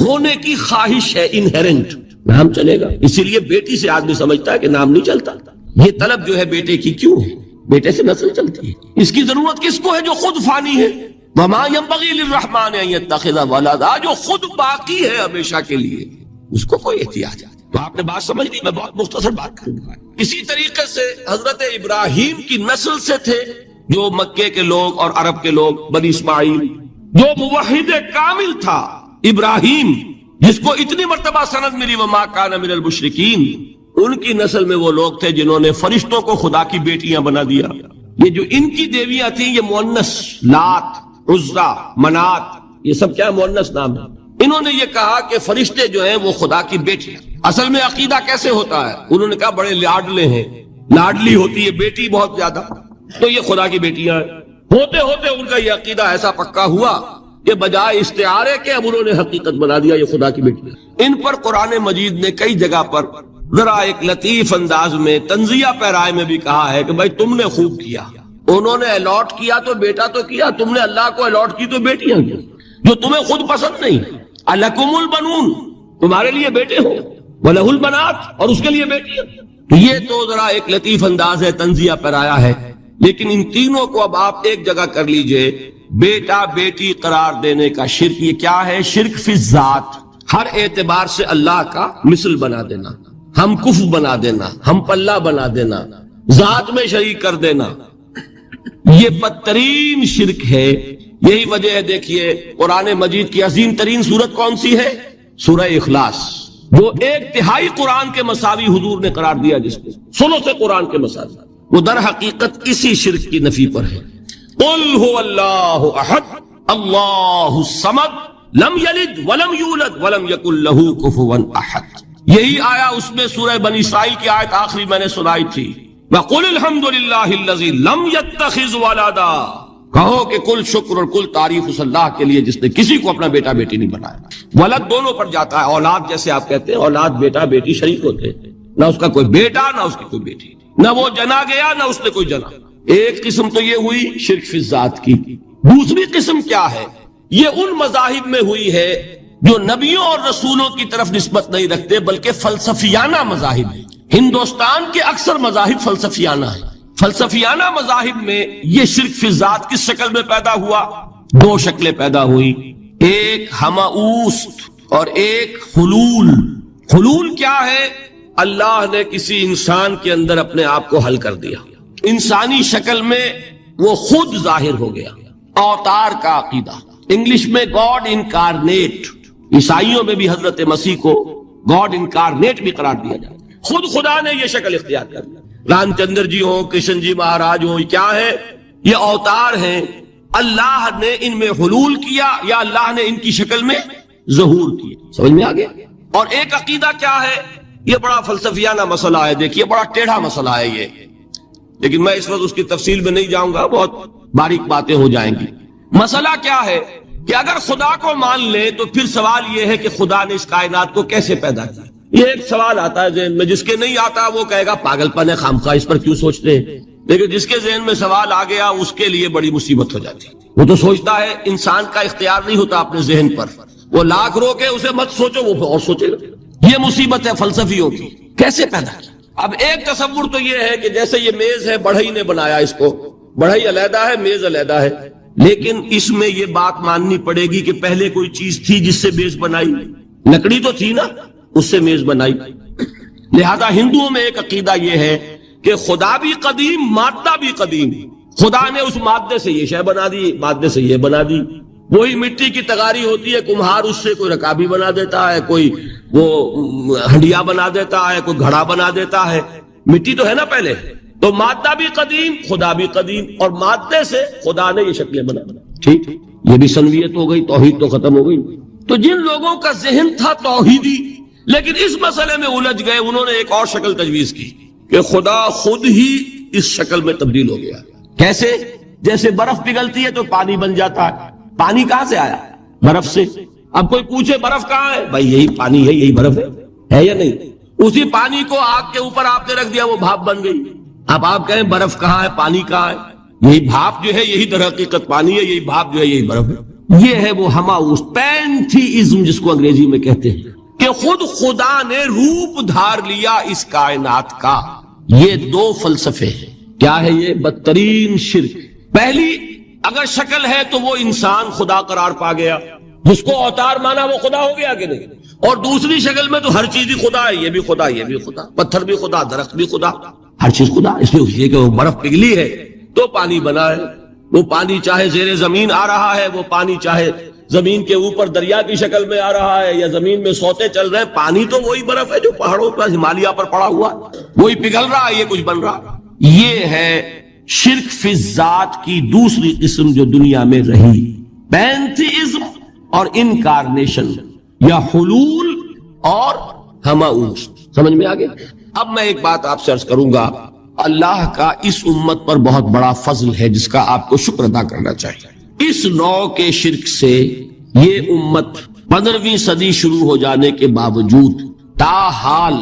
ہونے کی خواہش ہے, انہیرنٹ. نام چلے گا, اسی لیے بیٹی سے آدمی سمجھتا ہے کہ نام نہیں چلتا. یہ طلب جو ہے بیٹے کی کیوں ہے؟ بیٹے سے نسل چلتی ہے. اس کی ضرورت کس کو ہے؟ جو خود فانی ہے. وما ينبغي للرحمن ان يتخذ ولدا, جو خود باقی ہے ہمیشہ کے لیے, اس کو کوئی احتیاج. تو آپ نے بات سمجھ لی. میں بہت مختصر بات کروں گا. اسی طریقے سے حضرت ابراہیم کی نسل سے تھے جو مکے کے لوگ اور عرب کے لوگ, بنی اسماعیل, جو موحد کامل تھا ابراہیم, جس کو اتنی مرتبہ سند ملی وما کان من المشرکین. ان کی نسل میں وہ لوگ تھے جنہوں نے فرشتوں کو خدا کی بیٹیاں بنا دیا. یہ جو ان کی دیویاں تھیں یہ مؤنث, لات, عزا, منات, یہ سب کیا مؤنث نام ہے. انہوں نے یہ کہا کہ فرشتے جو ہیں وہ خدا کی بیٹیاں. اصل میں عقیدہ کیسے ہوتا ہے؟ انہوں نے کہا بڑے لاڈلے ہیں, لاڈلی ہوتی ہے بیٹی بہت زیادہ, تو یہ خدا کی بیٹیاں ہیں. ہوتے ہوتے ان کا یہ عقیدہ ایسا پکا ہوا کہ بجائے استعارے کے اب انہوں نے حقیقت بنا دیا یہ خدا کی بیٹیاں. ان پر قرآن مجید نے کئی جگہ پر ذرا ایک لطیف انداز میں تنزیہ پیرائے میں بھی کہا ہے کہ بھائی تم نے خوب کیا. انہوں نے الاٹ کیا تو بیٹا تو کیا, تم نے اللہ کو الاٹ کی تو بیٹیاں کی, جو تمہیں خود پسند نہیں. الکم البنون, تمہارے لیے بیٹے ہو, وَلَهُ الْبَنَاتُ, اور اس کے لیے بیٹیاں. یہ تو ذرا ایک لطیف انداز ہے, تنزیہ پیرایا ہے. لیکن ان تینوں کو اب آپ ایک جگہ کر لیجئے. بیٹا بیٹی قرار دینے کا شرک, یہ کیا ہے؟ شرک فی الذات, ہر اعتبار سے اللہ کا مثل بنا دینا, ہم کف بنا دینا, ہم پلہ بنا دینا, ذات میں شریک کر دینا. یہ بدترین شرک ہے. یہی وجہ ہے دیکھیے قرآن مجید کی عظیم ترین سورت کون سی ہے؟ سورہ اخلاص, جو 1/3 قرآن کے مساوی حضور نے قرار دیا, جس کو ثلث قرآن کے مساوی, وہ در حقیقت اسی شرک کی نفی پر ہے. قل هو اللہ احد اللہ الصمد لم یلد ولم یولد ولم یکن لہ کفوا احد. یہی آیا اس میں سورہ بنی اسرائیل کی آیت آخری میں نے سنائی تھی, وَقُلِ الْحَمْدُ لِلَّهِ الَّذِي لَمْ يَتَّخِذْ وَلَدًا. کہو کہ کل شکر اور کل تعریف اس اللہ کے لیے جس نے کسی کو اپنا بیٹا بیٹی نہیں بنایا. ولد دونوں پر جاتا ہے, اولاد جیسے آپ کہتے ہیں, اولاد بیٹا بیٹی شریک ہوتے ہیں, نہ اس کا کوئی بیٹا نہ اس کی کوئی بیٹی, نہ وہ جنا گیا نہ اس نے کوئی جنا. ایک قسم تو یہ ہوئی شرک فی الذات کی. دوسری قسم کیا ہے؟ یہ ان مذاہب میں ہوئی ہے جو نبیوں اور رسولوں کی طرف نسبت نہیں رکھتے بلکہ فلسفیانہ مذاہب ہیں. ہندوستان کے اکثر مذاہب فلسفیانہ ہیں. فلسفیانہ مذاہب میں یہ شرک فی الذات کس شکل میں پیدا ہوا؟ 2 شکلیں پیدا ہوئی, ایک ہماؤست اور ایک حلول. حلول کیا ہے؟ اللہ نے کسی انسان کے اندر اپنے آپ کو حل کر دیا, انسانی شکل میں وہ خود ظاہر ہو گیا. اوتار کا عقیدہ, انگلش میں گاڈ انکارنیٹ. عیسائیوں میں بھی حضرت مسیح کو گاڈ انکارنیٹ بھی قرار دیا جاتا ہے. خود خدا نے یہ شکل اختیار کر لی. رام چندر جی ہوں, کرشن جی مہاراج ہوں, کیا ہے؟ یہ اوتار ہیں. اللہ نے ان میں حلول کیا یا اللہ نے ان کی شکل میں ظہور کیا. سمجھ میں آ گیا؟ اور ایک عقیدہ کیا ہے؟ یہ بڑا فلسفیانہ مسئلہ ہے, دیکھیے بڑا ٹیڑھا مسئلہ ہے یہ, لیکن میں اس وقت اس کی تفصیل میں نہیں جاؤں گا, بہت باریک باتیں ہو جائیں گی. مسئلہ کیا ہے کہ اگر خدا کو مان لے تو پھر سوال یہ ہے کہ خدا نے اس کائنات کو کیسے پیدا کیا. یہ ایک سوال آتا ہے ذہن میں, جس کے نہیں آتا وہ کہے گا پاگل پن ہے, خامخواہ اس پر کیوں سوچتے ہیں. لیکن جس کے ذہن میں سوال آ گیا اس کے لیے بڑی مصیبت ہو جاتی. وہ تو سوچتا ہے, انسان کا اختیار نہیں ہوتا اپنے ذہن پر, وہ لاکھ روکے اسے مت سوچو, وہ اور سوچے گا. یہ مصیبت ہے فلسفیوں کی. کیسے پیدا کیا؟ اب ایک تصور تو یہ ہے کہ جیسے یہ میز ہے, بڑھئی نے بنایا اس کو, بڑھئی علیحدہ ہے, میز علیحدہ ہے, لیکن اس میں یہ بات ماننی پڑے گی کہ پہلے کوئی چیز تھی جس سے میز بنائی. لکڑی تو تھی نا, اس سے میز بنائی. لہذا ہندوؤں میں ایک عقیدہ یہ ہے کہ خدا بھی قدیم, مادہ بھی قدیم. خدا نے اس مادے سے یہ شے بنا دی, مادے سے یہ بنا دی. وہی مٹی کی تغاری ہوتی ہے، کمہار اس سے کوئی رکابی بنا دیتا ہے، کوئی وہ ہنڈیا بنا دیتا ہے، کوئی گھڑا بنا دیتا ہے. مٹی تو ہے نا پہلے. تو مادہ بھی قدیم، خدا بھی قدیم، اور مادے سے خدا نے یہ شکلیں بنا. ٹھیک، یہ بھی سنویت ہو گئی، توحید تو ختم ہو گئی. تو جن لوگوں کا ذہن تھا توحیدی لیکن اس مسئلے میں الجھ گئے، انہوں نے ایک اور شکل تجویز کی کہ خدا خود ہی اس شکل میں تبدیل ہو گیا. کیسے؟ جیسے برف پگھلتی ہے تو پانی بن جاتا ہے. پانی کہاں سے آیا؟ برف سے. اب کوئی پوچھے برف کہاں ہے؟ بھائی یہی پانی ہے، یہی برف ہے یا نہیں؟ اسی پانی کو آگ کے اوپر آپ نے رکھ دیا، وہ بھاپ بن گئی. اب آپ کہیں برف کہاں ہے، پانی کہاں ہے؟ یہی بھاپ جو ہے یہی در حقیقت پانی ہے، یہی بھاپ جو ہے یہی برف ہے. یہ ہے وہ ہماؤس پینتھیزم جس کو انگریزی میں کہتے ہیں، کہ خود خدا نے روپ دھار لیا اس کائنات کا. یہ دو فلسفے ہیں. کیا ہے یہ؟ بدترین شرک. پہلی، اگر شکل ہے تو وہ انسان خدا قرار پا گیا، جس کو اوتار مانا وہ خدا ہو گیا کہ نہیں. اور دوسری شکل میں تو ہر چیز ہی خدا ہے، یہ بھی خدا، یہ بھی خدا، پتھر بھی خدا، درخت بھی خدا، ہر چیز خدا. اس لیے کہ وہ برف پگھلی ہے تو پانی بنا ہے. وہ پانی چاہے زیر زمین آ رہا ہے، وہ پانی چاہے زمین کے اوپر دریا کی شکل میں آ رہا ہے، یا زمین میں سوتے چل رہے ہیں، پانی تو وہی برف ہے جو پہاڑوں پر ہمالیہ پر پڑا ہوا ہے، وہی پگھل رہا ہے، یہ کچھ بن رہا. یہ ہے شرک فی الذات کی دوسری قسم جو دنیا میں رہی، پینتھیزم اور انکارنیشن، یا حلول اور ہماؤس. سمجھ میں آگے؟ اب میں ایک بات آپ سے عرض کروں گا. اللہ کا اس امت پر بہت بڑا فضل ہے جس کا آپ کو شکر ادا کرنا چاہیے. اس نوع کے شرک سے یہ امت 15ویں صدی شروع ہو جانے کے باوجود تاحال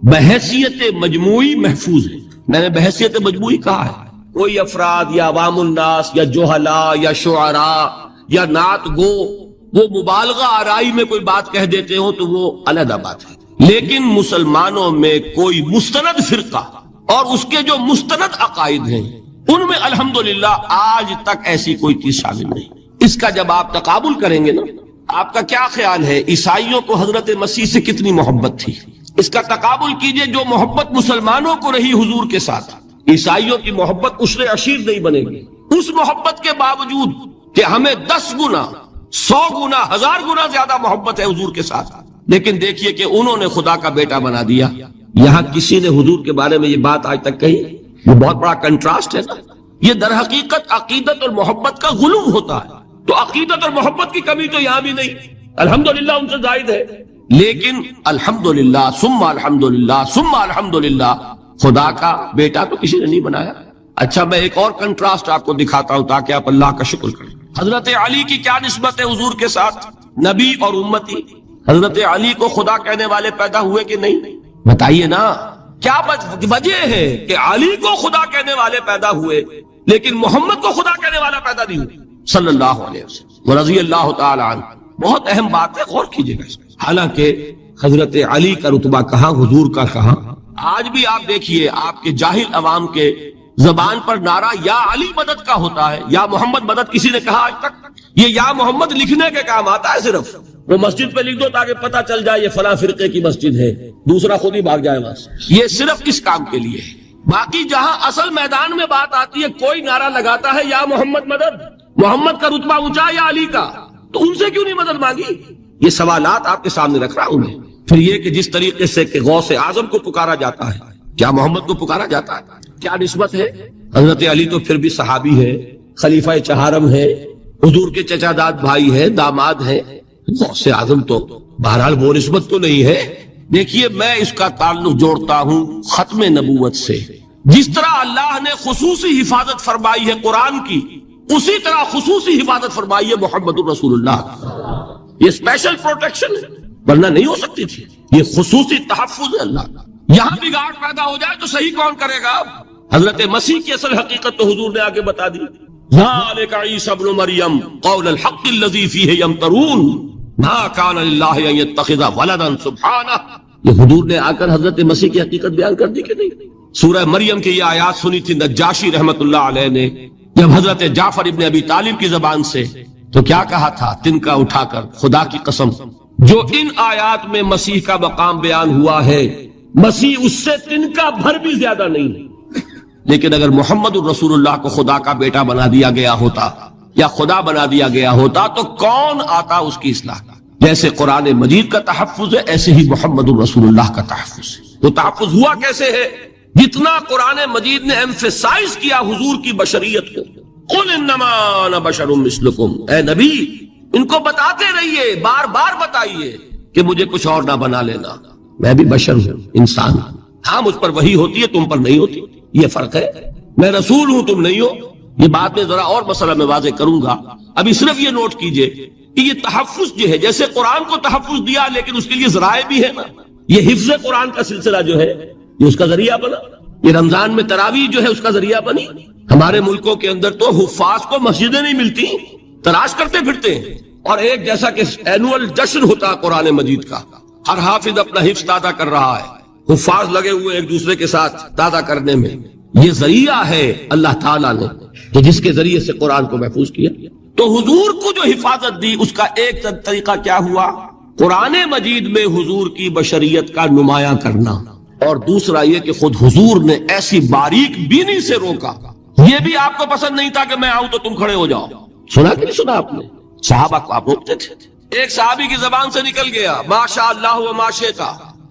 بحیثیت مجموعی محفوظ ہے. میں نے بحیثیت مجموعی کہا ہے. کوئی افراد یا عوام الناس یا جوہلا یا شعراء یا نعت گو وہ مبالغہ آرائی میں کوئی بات کہہ دیتے ہوں تو وہ علیحدہ بات ہے. لیکن مسلمانوں میں کوئی مستند فرقہ اور اس کے جو مستند عقائد ہیں ان میں الحمدللہ آج تک ایسی کوئی چیز شامل نہیں. اس کا جب آپ تقابل کریں گے نا، آپ کا کیا خیال ہے عیسائیوں کو حضرت مسیح سے کتنی محبت تھی؟ اس کا تقابل کیجئے جو محبت مسلمانوں کو رہی حضور کے ساتھ. عیسائیوں کی محبت عشر عشیر نہیں بنے گی. اس محبت کے باوجود کہ ہمیں 10 گنا 100 گنا 1000 گنا زیادہ محبت ہے حضور کے ساتھ، لیکن دیکھیے کہ انہوں نے خدا کا بیٹا بنا دیا. یہاں کسی نے حضور کے بارے میں یہ بات آج تک کہی؟ یہ بہت بڑا کنٹراسٹ ہے نا. یہ در حقیقت عقیدت اور محبت کا غلو ہوتا ہے. تو عقیدت اور محبت کی کمی تو یہاں بھی نہیں، الحمدللہ ان سے زائد ہے. لیکن الحمدللہ ثم الحمدللہ ثم الحمدللہ خدا کا بیٹا تو کسی نے نہیں بنایا. اچھا میں ایک اور کنٹراسٹ آپ کو دکھاتا ہوں تاکہ آپ اللہ کا شکر کریں. حضرت علی کی کیا نسبت ہے حضور کے ساتھ؟ نبی اور امتی. حضرت علی کو خدا کہنے والے پیدا ہوئے کہ نہیں؟ بتائیے نا کیا وجہ ہے کہ علی کو خدا کہنے والے پیدا ہوئے لیکن محمد کو خدا کہنے والا پیدا نہیں ہوئے صلی اللہ علیہ وسلم ورضی اللہ تعالی عنہ. بہت اہم بات ہے، غور کیجئے گا اس میں. حالانکہ حضرت علی کا رتبہ کہاں، حضور کا کہاں. آج بھی آپ دیکھیے آپ کے جاہل عوام کے زبان پر نعرہ یا علی مدد کا ہوتا ہے، یا محمد مدد کسی نے کہا آج تک؟ یہ یا محمد لکھنے کے کام آتا ہے. صرف وہ مسجد پہ لکھ دو تاکہ پتہ چل جائے یہ فلاں فرقے کی مسجد ہے، دوسرا خود ہی بھاگ جائے وہاں سے. یہ صرف اس کام کے لیے ہے. باقی جہاں اصل میدان میں بات آتی ہے کوئی نعرہ لگاتا ہے یا محمد مدد، محمد کا رتبہ اونچا یا علی کا، تو ان سے کیوں نہیں مدد مانگی؟ یہ سوالات آپ کے سامنے رکھ رہا ہوں میں. پھر یہ کہ جس طریقے سے کہ غوث اعظم کو پکارا جاتا ہے، کیا محمد کو پکارا جاتا ہے؟ کیا نسبت ہے؟ حضرت علی تو پھر بھی صحابی ہے، خلیفہ چہارم ہے، حضور کے چچا داد بھائی ہے، داماد ہے. غوث اعظم تو بہرحال وہ نسبت تو نہیں ہے. دیکھیے میں اس کا تعلق جوڑتا ہوں ختم نبوت سے. جس طرح اللہ نے خصوصی حفاظت فرمائی ہے قرآن کی، اسی طرح خصوصی حفاظت فرمائی ہے محمد رسول اللہ. یہ اسپیشل پروٹیکشن ہے، ورنہ نہیں ہو سکتی تھی. یہ خصوصی تحفظ ہے اللہ کا. یہاں بگاڑ پیدا ہو جائے تو صحیح کون کرے گا؟ حضرت مسیح کی اصل حقیقت تو حضور نے آگے بتا دی. ذالک عیسی ابن مریم قول الحق الذی فیہ یمترون ما کان للہ ان یتخذ ولدا سبحانہ. یہ حضور نے آ کر حضرت مسیح کی حقیقت بیان کر دی کہ نہیں؟ سورہ مریم کی یہ آیات سنی تھی نجاشی رحمت اللہ علیہ نے جب حضرت جعفر ابن ابی طالب کی زبان سے، تو کیا کہا تھا؟ تنکا اٹھا کر خدا کی قسم جو ان آیات میں مسیح کا مقام بیان ہوا ہے، مسیح اس سے تنکا بھر بھی زیادہ نہیں. لیکن اگر محمد الرسول اللہ کو خدا کا بیٹا بنا دیا گیا ہوتا یا خدا بنا دیا گیا ہوتا تو کون آتا اس کی اصلاح کا؟ جیسے قرآن مجید کا تحفظ ہے ایسے ہی محمد الرسول اللہ کا تحفظ ہے۔ وہ تحفظ ہوا کیسے ہے؟ جتنا قرآن مجید نے ایمفیسائز کیا حضور کی بشریت کو، قل انما انا بشر مثلکم، اے نبی ان کو بتاتے رہیے، بار بار بتائیے کہ مجھے کچھ اور نہ بنا لینا، میں بھی بشر ہوں، انسان ہوں۔ ہاں مجھ پر وحی ہوتی ہے، تم پر نہیں ہوتی، یہ فرق ہے۔ میں رسول ہوں، تم نہیں ہو۔ یہ بات میں ذرا اور مسئلہ میں واضح کروں گا، ابھی صرف یہ نوٹ کیجئے کہ یہ تحفظ جو ہے، جیسے قرآن کو تحفظ دیا لیکن اس کے لیے ذرائع بھی ہے نا۔ یہ حفظ قرآن کا سلسلہ جو ہے یہ اس کا ذریعہ بنا، یہ رمضان میں تراویح جو ہے اس کا ذریعہ بنی۔ ہمارے ملکوں کے اندر تو حفاظ کو مسجدیں نہیں ملتی، تلاش کرتے پھرتے ہیں، اور ایک جیسا کہ اینول جشن ہوتا ہے قرآن مجید کا، ہر حافظ اپنا حفظ تازہ کر رہا ہے، حفاظ لگے ہوئے ایک دوسرے کے ساتھ تازہ کرنے میں۔ یہ ذریعہ ہے اللہ تعالیٰ نے کہ جس کے ذریعے سے قرآن کو محفوظ کیا۔ تو حضور کو جو حفاظت دی اس کا ایک طریقہ کیا ہوا؟ قرآن مجید میں حضور کی بشریت کا نمایاں کرنا، اور دوسرا یہ کہ خود حضور نے ایسی باریک بینی سے روکا۔ یہ بھی آپ کو پسند نہیں تھا کہ میں آؤں تو تم کھڑے ہو جاؤ، سنا کہ نہیں سنا آپ نے؟ صحابہ کو آپ روکتے تھے۔ ایک صحابی کی زبان سے نکل گیا ما شاء اللہ و ما شئت،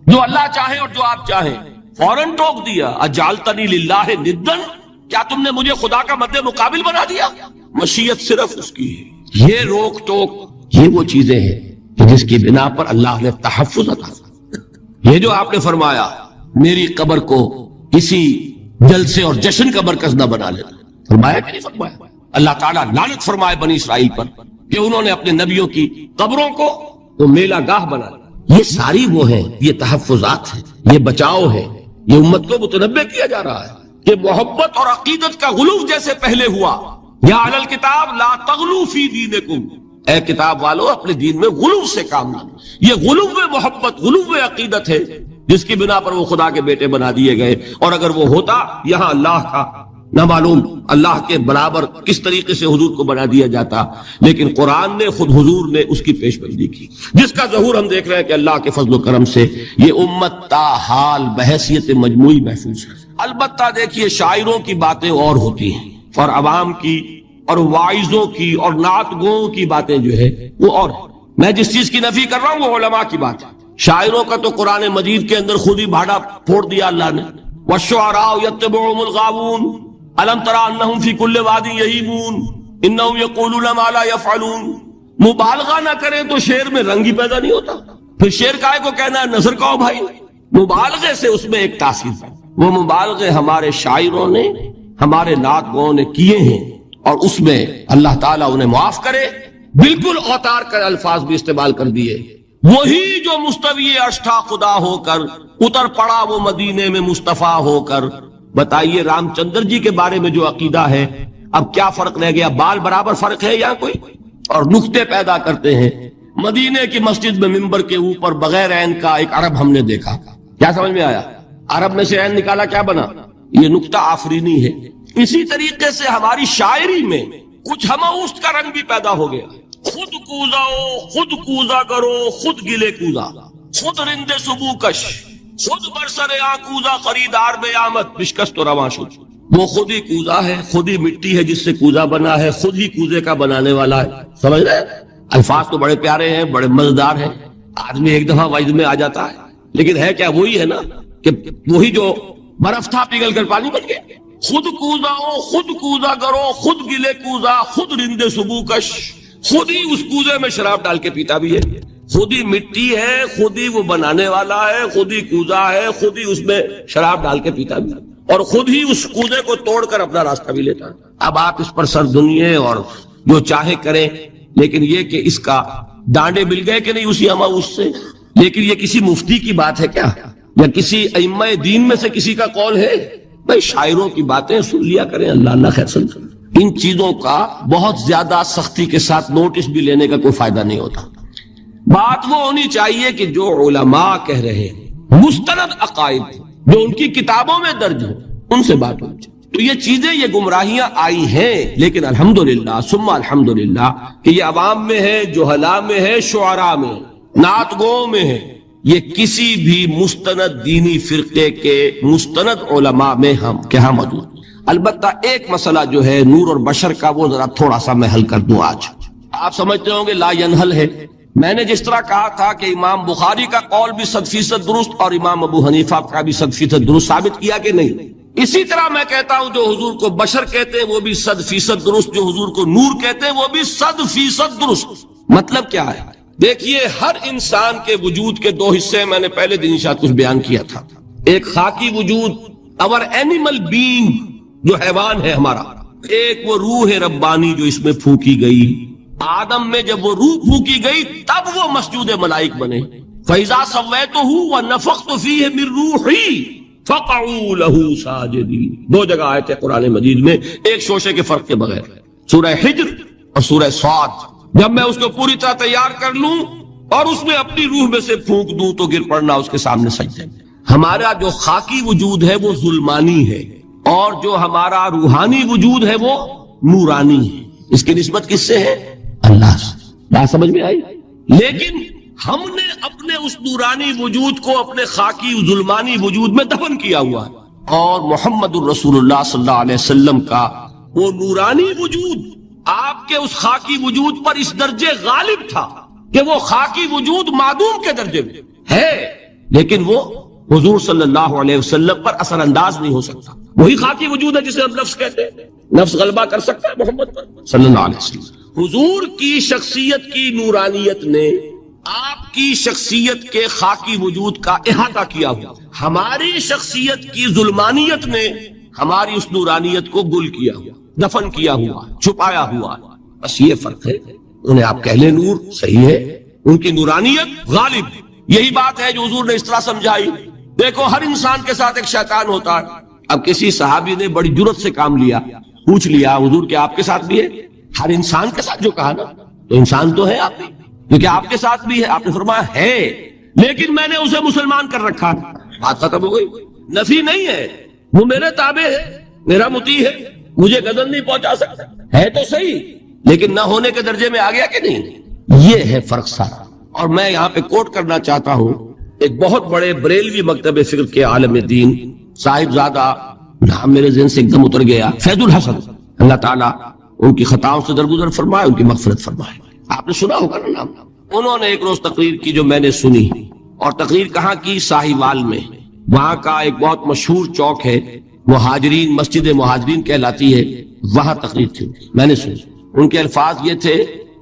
جو اللہ چاہے اور جو آپ چاہیں، فوراً ٹوک دیا اجعلتنی للہ ندًا، کیا تم نے مجھے خدا کا مد مقابل بنا دیا؟ مشیت صرف اس کی ہے۔ یہ روک ٹوک، یہ وہ چیزیں ہیں کہ جس کی بنا پر اللہ نے تحفظ عطا کیا۔ یہ جو آپ نے فرمایا میری قبر کو کسی جلسے اور جشن کا مرکز نہ بنا لینا، فرمایا کہ نہیں فرمایا؟ اللہ تعالیٰ لعنت فرمائے بنی اسرائیل پر کہ انہوں نے اپنے نبیوں کی قبروں کو تو میلہ گاہ بنا لیا۔ یہ ساری وہ ہیں، یہ تحفظات ہیں، یہ بچاؤ ہے۔ یہ امت کو متنبہ کیا جا رہا ہے کہ محبت اور عقیدت کا غلو جیسے پہلے ہوا، یا اہل الکتاب لا تغلو فی دینکم، اے کتاب والو اپنے دین میں غلو سے کام نہ لو۔ یہ غلو محبت، غلو عقیدت ہے جس کی بنا پر وہ خدا کے بیٹے بنا دیے گئے، اور اگر وہ ہوتا یہاں اللہ کا نہ معلوم اللہ کے برابر کس طریقے سے حضور کو بنا دیا جاتا، لیکن قرآن نے خود حضور نے اس کی پیش بندی کی، جس کا ظہور ہم دیکھ رہے ہیں کہ اللہ کے فضل و کرم سے یہ امت تا حال بحیثیت مجموعی محفوظ ہے۔ البتہ دیکھیے شاعروں کی باتیں اور ہوتی ہیں، اور عوام کی اور واعظوں کی اور نعت گوؤں کی باتیں جو ہے وہ اور ہے۔ میں جس چیز کی نفی کر رہا ہوں وہ علماء کی بات ہے۔ شاعروں کا تو قرآن مجید کے اندر خود ہی بھاڑا پھوڑ دیا اللہ نے، والشعراء یتبعهم الغاوون الم تری انہم فی کل واد یہیمون انہم یقولون ما لا یفعلون۔ مبالغہ نہ کریں تو شعر میں رنگ ہی پیدا نہیں ہوتا، پھر شعر کائے کو کہنا ہے نظر کہو بھائی۔ مبالغے سے اس میں ایک تاثیر ہے، وہ مبالغے ہمارے شاعروں نے ہمارے نعت گاؤں نے کیے ہیں، اور اس میں اللہ تعالیٰ انہیں معاف کرے بالکل اوتار کر الفاظ بھی استعمال کر دیے۔ وہی جو مستوی عرش تھا خدا ہو کر اتر پڑا وہ مدینے میں مصطفیٰ ہو کر۔ بتائیے رام چندر جی کے بارے میں جو عقیدہ ہے، اب کیا فرق رہ گیا؟ بال برابر فرق ہے یا کوئی؟ اور نقطے پیدا کرتے ہیں۔ مدینے کی مسجد میں ممبر کے اوپر بغیر عین کا ایک عرب ہم نے دیکھا، کیا سمجھ میں آیا؟ عرب میں سے عین نکالا، کیا بنا؟ یہ نقطہ آفرینی ہے۔ اسی طریقے سے ہماری شاعری میں کچھ ہماؤست کا رنگ بھی پیدا ہو گیا۔ خود کوزاؤ، خود کوزا کرو، خود گلے کوزا، خود رند صبو کش، خود برسر کوزا خریدار بے آمد بشکست و رواں شد۔ وہ خود ہی کوزا ہے، خود ہی مٹی ہے جس سے کوزا بنا ہے، خود ہی کوزے کا بنانے والا ہے۔ سمجھ رہے ہیں؟ الفاظ تو بڑے پیارے ہیں، بڑے مزیدار ہیں، آدمی ایک دفعہ وجد میں آ جاتا ہے، لیکن ہے کیا وہی ہے نا کہ وہی جو برف تھا پگھل کر پانی بن گیا۔ خود کوزاؤ، خود کوزا کرو، خود گلے کوزا، خود رند صبو کش، خود ہی اس کوزے میں شراب ڈال کے پیتا بھی ہے، خود ہی مٹی ہے، خود ہی وہ بنانے والا ہے، خود ہی کوزا ہے، خود ہی اس میں شراب ڈال کے پیتا بھی ہے، اور خود ہی اس کوزے کو توڑ کر اپنا راستہ بھی لیتا ہے۔ اب آپ اس پر سر دنیے اور جو چاہے کریں، لیکن یہ کہ اس کا ڈانڈے مل گئے کہ نہیں اسی ہماؤس سے۔ لیکن یہ کسی مفتی کی بات ہے کیا، یا کسی ائمہ دین میں سے کسی کا قول ہے؟ بھائی شاعروں کی باتیں سن لیا کریں، اللہ اللہ خیر سن۔ ان چیزوں کا بہت زیادہ سختی کے ساتھ نوٹس بھی لینے کا کوئی فائدہ نہیں ہوتا۔ بات وہ ہونی چاہیے کہ جو علماء کہہ رہے ہیں، مستند عقائد جو ان کی کتابوں میں درج ہو، ان سے بات ہونی چاہیے۔ تو یہ چیزیں، یہ گمراہیاں آئی ہیں، لیکن الحمدللہ ثم الحمدللہ کہ یہ عوام میں ہے، جہلاء میں ہے، شعراء میں، نعت گو میں ہے، یہ کسی بھی مستند دینی فرقے کے مستند علماء میں ہم کہاں موجود۔ البتہ ایک مسئلہ جو ہے نور اور بشر کا وہ ذرا تھوڑا سا میں حل کر دوں آج. آپ سمجھتے ہوں گے لا ینحل ہے. میں نے جس طرح کہا تھا کہ امام بخاری کا قول بھی 100% درست اور امام ابو حنیفہ کا بھی 100% درست ثابت کیا کہ نہیں، اسی طرح میں کہتا ہوں جو حضور کو بشر کہتے ہیں وہ بھی 100% درست، جو حضور کو نور کہتے ہیں وہ بھی 100% درست. مطلب کیا ہے؟ دیکھیے ہر انسان کے وجود کے دو حصے میں نے پہلے دن شاید کچھ بیان کیا تھا. ایک خاکی وجود اور اینیمل بینگ جو حیوان ہے ہمارا، ایک وہ روح ربانی جو اس میں پھونکی گئی. آدم میں جب وہ روح پھونکی گئی تب وہ مسجود ملائک بنے. فَإِذَا سَوَّيْتُهُ وَنَفَخْتُ فِيهِ مِن رُوحِي فَقَعُوا لَهُ سَاجِدِينَ. دو جگہ آئے تھے قرآن مجید میں ایک شوشے کے فرق کے بغیر، سورہ حجر اور سورہ صاد. جب میں اس کو پوری طرح تیار کر لوں اور اس میں اپنی روح میں سے پھونک دوں تو گر پڑنا اس کے سامنے سجدے. ہمارا جو خاکی وجود ہے وہ ظلمانی ہے اور جو ہمارا روحانی وجود ہے وہ نورانی ہے. اس کی نسبت کس سے ہے؟ اللہ سے. بات سمجھ میں آئی؟ لیکن ہم نے اپنے اس نورانی وجود کو اپنے خاکی ظلمانی وجود میں دفن کیا ہوا ہے، اور محمد الرسول اللہ صلی اللہ علیہ وسلم کا وہ نورانی وجود آپ کے اس خاکی وجود پر اس درجے غالب تھا کہ وہ خاکی وجود معدوم کے درجے میں ہے، لیکن وہ حضور صلی اللہ علیہ وسلم پر اثر انداز نہیں ہو سکتا. وہی خاکی وجود ہے جسے ہم نفس کہتے ہیں. نفس غلبہ کر سکتا ہے محمد پر صلی اللہ علیہ وسلم. حضور کی شخصیت کی نورانیت نے آپ کی شخصیت کے خاکی وجود کا احاطہ کیا ہوا. ہماری شخصیت کی ظلمانیت نے ہماری اس نورانیت کو گل کیا ہوا، دفن کیا ہوا، چھپایا ہوا. بس یہ فرق ہے. انہیں آپ کہہ لیں نور صحیح ہے، ان کی نورانیت غالب. یہی بات ہے جو حضور نے اس طرح سمجھائی. دیکھو ہر انسان کے ساتھ ایک شیطان ہوتا ہے. اب کسی صحابی نے بڑی جرت سے کام لیا، پوچھ لیا حضور کہ آپ کے ساتھ بھی ہے؟ ہر انسان کے ساتھ جو کہا نا، تو انسان تو ہے آپ بھی، کیونکہ آپ کے ساتھ بھی ہے. آپ نے فرمایا ہے، لیکن میں نے اسے مسلمان کر رکھا. بات ختم ہو گئی. نفی نہیں ہے، وہ میرے تابع ہے، میرا مطیع ہے، مجھے غضب نہیں پہنچا سکتا. ہے تو صحیح، لیکن نہ ہونے کے درجے میں آ گیا کہ نہیں. یہ ہے فرق سارا. اور میں یہاں پہ کوٹ کرنا چاہتا ہوں ایک بہت بڑے بریلوی مکتب فکر کے عالم دین صاحب زادہ، نام میرے ذہن سے ایک دم اتر گیا، فیض الحسن. اللہ تعالیٰ ان کی خطاؤں سے درگزر فرمائے، ان کی مغفرت فرمائے. آپ نے سنا ہوگا نا نام. انہوں نے ایک روز تقریر کی جو میں نے سنی، اور تقریر کہاں کی؟ ساہیوال میں. وہاں کا ایک بہت مشہور چوک ہے، مہاجرین، مسجد مہاجرین کہلاتی ہے، وہاں تقریر تھی. میں نے سنی. ان کے الفاظ یہ تھے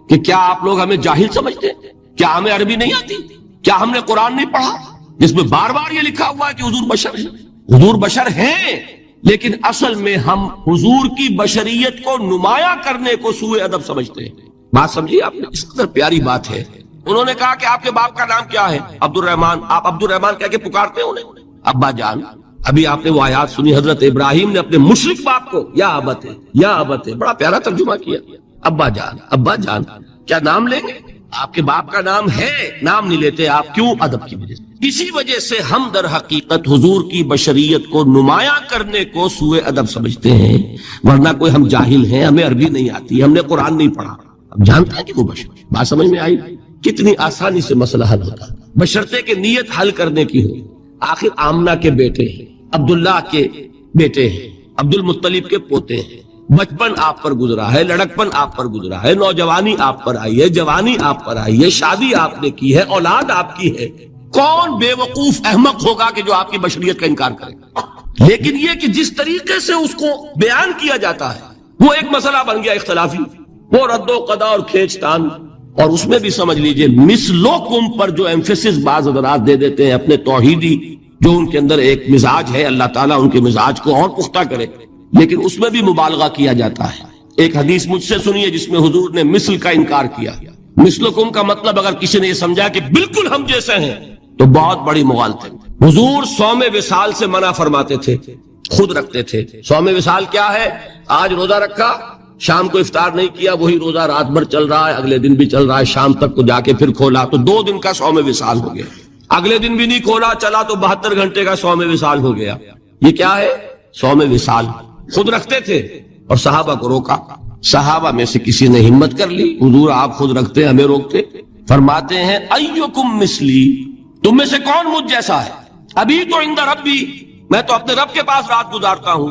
کہ کیا آپ لوگ ہمیں جاہل سمجھتے ہیں؟ کیا ہمیں عربی نہیں آتی؟ کیا ہم نے قرآن نہیں پڑھا جس میں بار بار یہ لکھا ہوا ہے کہ حضور بشر ہیں؟ حضور بشر ہیں، لیکن اصل میں ہم حضور کی بشریت کو نمایاں کرنے کو سوء ادب سمجھتے ہیں. بات سمجھیے آپ نے، اس قدر پیاری بات ہے. انہوں نے کہا کہ آپ کے باپ کا نام کیا ہے؟ عبد الرحمان. آپ عبد الرحمان کہہ کے پکارتے ہیں انہیں؟ ابا جان. ابھی آپ نے وہ آیات سنی، حضرت ابراہیم نے اپنے مشرک باپ کو یا ابت ہے، یا ابت ہے، بڑا پیارا ترجمہ کیا. ابا جان، ابا جان. کیا نام لیں گے؟ آپ کے باپ کا نام ہے، نام نہیں لیتے آپ. کیوں؟ ادب کی وجہ سے. اسی وجہ سے ہم در حقیقت حضور کی بشریت کو نمایاں کرنے کو سوء ادب سمجھتے ہیں، ورنہ کوئی ہم جاہل ہیں، ہمیں عربی نہیں آتی، ہم نے قرآن نہیں پڑھا. اب جانتا ہے کہ وہ بشر. بات سمجھ میں آئی؟ کتنی آسانی سے مسئلہ حل ہوتا، بشرطے کہ نیت حل کرنے کی ہو. آخر آمنہ کے بیٹے ہیں، عبداللہ کے بیٹے ہیں، عبد المطلب کے پوتے ہیں. بچپن آپ پر گزرا ہے، لڑکپن آپ پر گزرا ہے، نوجوانی آپ پر آئی ہے، جوانی آپ پر آئی ہے، شادی آپ نے کی ہے، اولاد آپ کی ہے. کون بے وقوف احمق ہوگا کہ جو آپ کی بشریت کا انکار کرے؟ لیکن یہ کہ جس طریقے سے اس کو بیان کیا جاتا ہے وہ ایک مسئلہ بن گیا اختلافی، وہ رد و قضا اور کھینچ تان. اور اس میں بھی سمجھ لیجئے مثلکم پر جو ایمفیسس بعض حضرات دے دیتے ہیں اپنے توحیدی، جو ان کے اندر ایک مزاج ہے، اللہ تعالیٰ ان کے مزاج کو اور پختہ کرے، لیکن اس میں بھی مبالغہ کیا جاتا ہے. ایک حدیث مجھ سے سنیے جس میں حضور نے مثل کا انکار کیا. مثلکم کا مطلب اگر کسی نے یہ سمجھا کہ بالکل ہم جیسے ہیں تو بہت بڑی مغالطہ. حضور صوم وصال سے منع فرماتے تھے، خود رکھتے تھے. صوم وصال کیا ہے؟ آج روزہ رکھا، شام کو افطار نہیں کیا، وہی روزہ رات بھر چل رہا ہے، اگلے دن بھی چل رہا ہے، شام تک کو جا کے پھر کھولا تو 2 دن کا صوم وصال ہو گیا. اگلے دن بھی نہیں کھولا، چلا تو 72 گھنٹے کا صوم وصال ہو گیا. یہ کیا ہے؟ صوم وصال. خود رکھتے تھے اور صحابہ کو روکا. صحابہ میں سے کسی نے ہمت کر لی، حضور آپ خود رکھتے ہمیں روکتے. فرماتے ہیں ایکم مثلی، تم میں سے کون مجھ جیسا ہے؟ ابھی تو عند ربی، میں تو اپنے رب کے پاس رات گزارتا ہوں.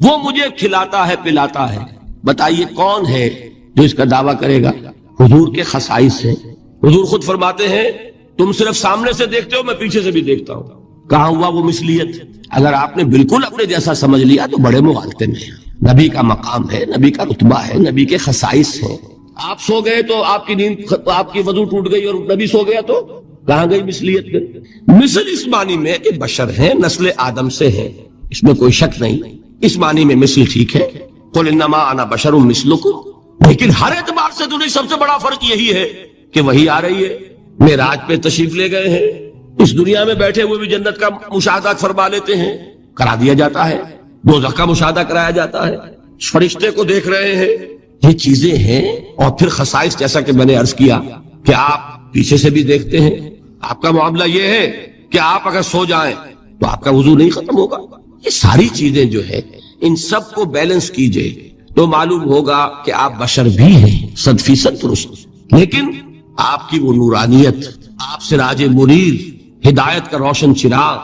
وہ مجھے کھلاتا ہے پلاتا ہے. بتائیے کون ہے جو اس کا دعویٰ کرے گا؟ حضور کے خصائص ہیں. حضور خود فرماتے ہیں تم صرف سامنے سے دیکھتے ہو، میں پیچھے سے بھی دیکھتا ہوں. کہاں ہوا وہ مثلیت؟ اگر آپ نے بالکل اپنے جیسا سمجھ لیا تو بڑے مغالطے میں ہیں. نبی کا مقام ہے، نبی کا رتبہ ہے، نبی کے خصائص ہیں. آپ سو گئے تو آپ کی نیند، آپ کی وضو ٹوٹ گئی اور نبی سو گیا تو کہاں گئی مثلیت؟ مثل اس معنی میں کہ بشر ہیں، نسل آدم سے ہیں، اس میں کوئی شک نہیں. اس معنی میں مثل ٹھیک ہے، قل انما انا بشر مثلکم. لیکن ہر اعتبار سے تو نہیں. سب سے بڑا فرق یہی ہے کہ وہی آ رہی ہے. معراج پہ تشریف لے گئے ہیں، اس دنیا میں بیٹھے ہوئے بھی جنت کا مشاہدہ فرما لیتے ہیں، کرا دیا جاتا ہے. دوزخ کا مشاہدہ کرایا جاتا ہے، فرشتے کو دیکھ رہے ہیں. یہ چیزیں ہیں. اور پھر خصائص جیسا کہ میں نے عرض کیا کہ آپ پیچھے سے بھی دیکھتے ہیں. آپ کا معاملہ یہ ہے کہ آپ اگر سو جائیں تو آپ کا وضو نہیں ختم ہوگا. یہ ساری چیزیں جو ہے ان سب کو بیلنس کیجئے تو معلوم ہوگا کہ آپ بشر بھی ہیں 100% درست. لیکن آپ کی وہ نورانیت، آپ سراج منیر، ہدایت کا روشن چراغ،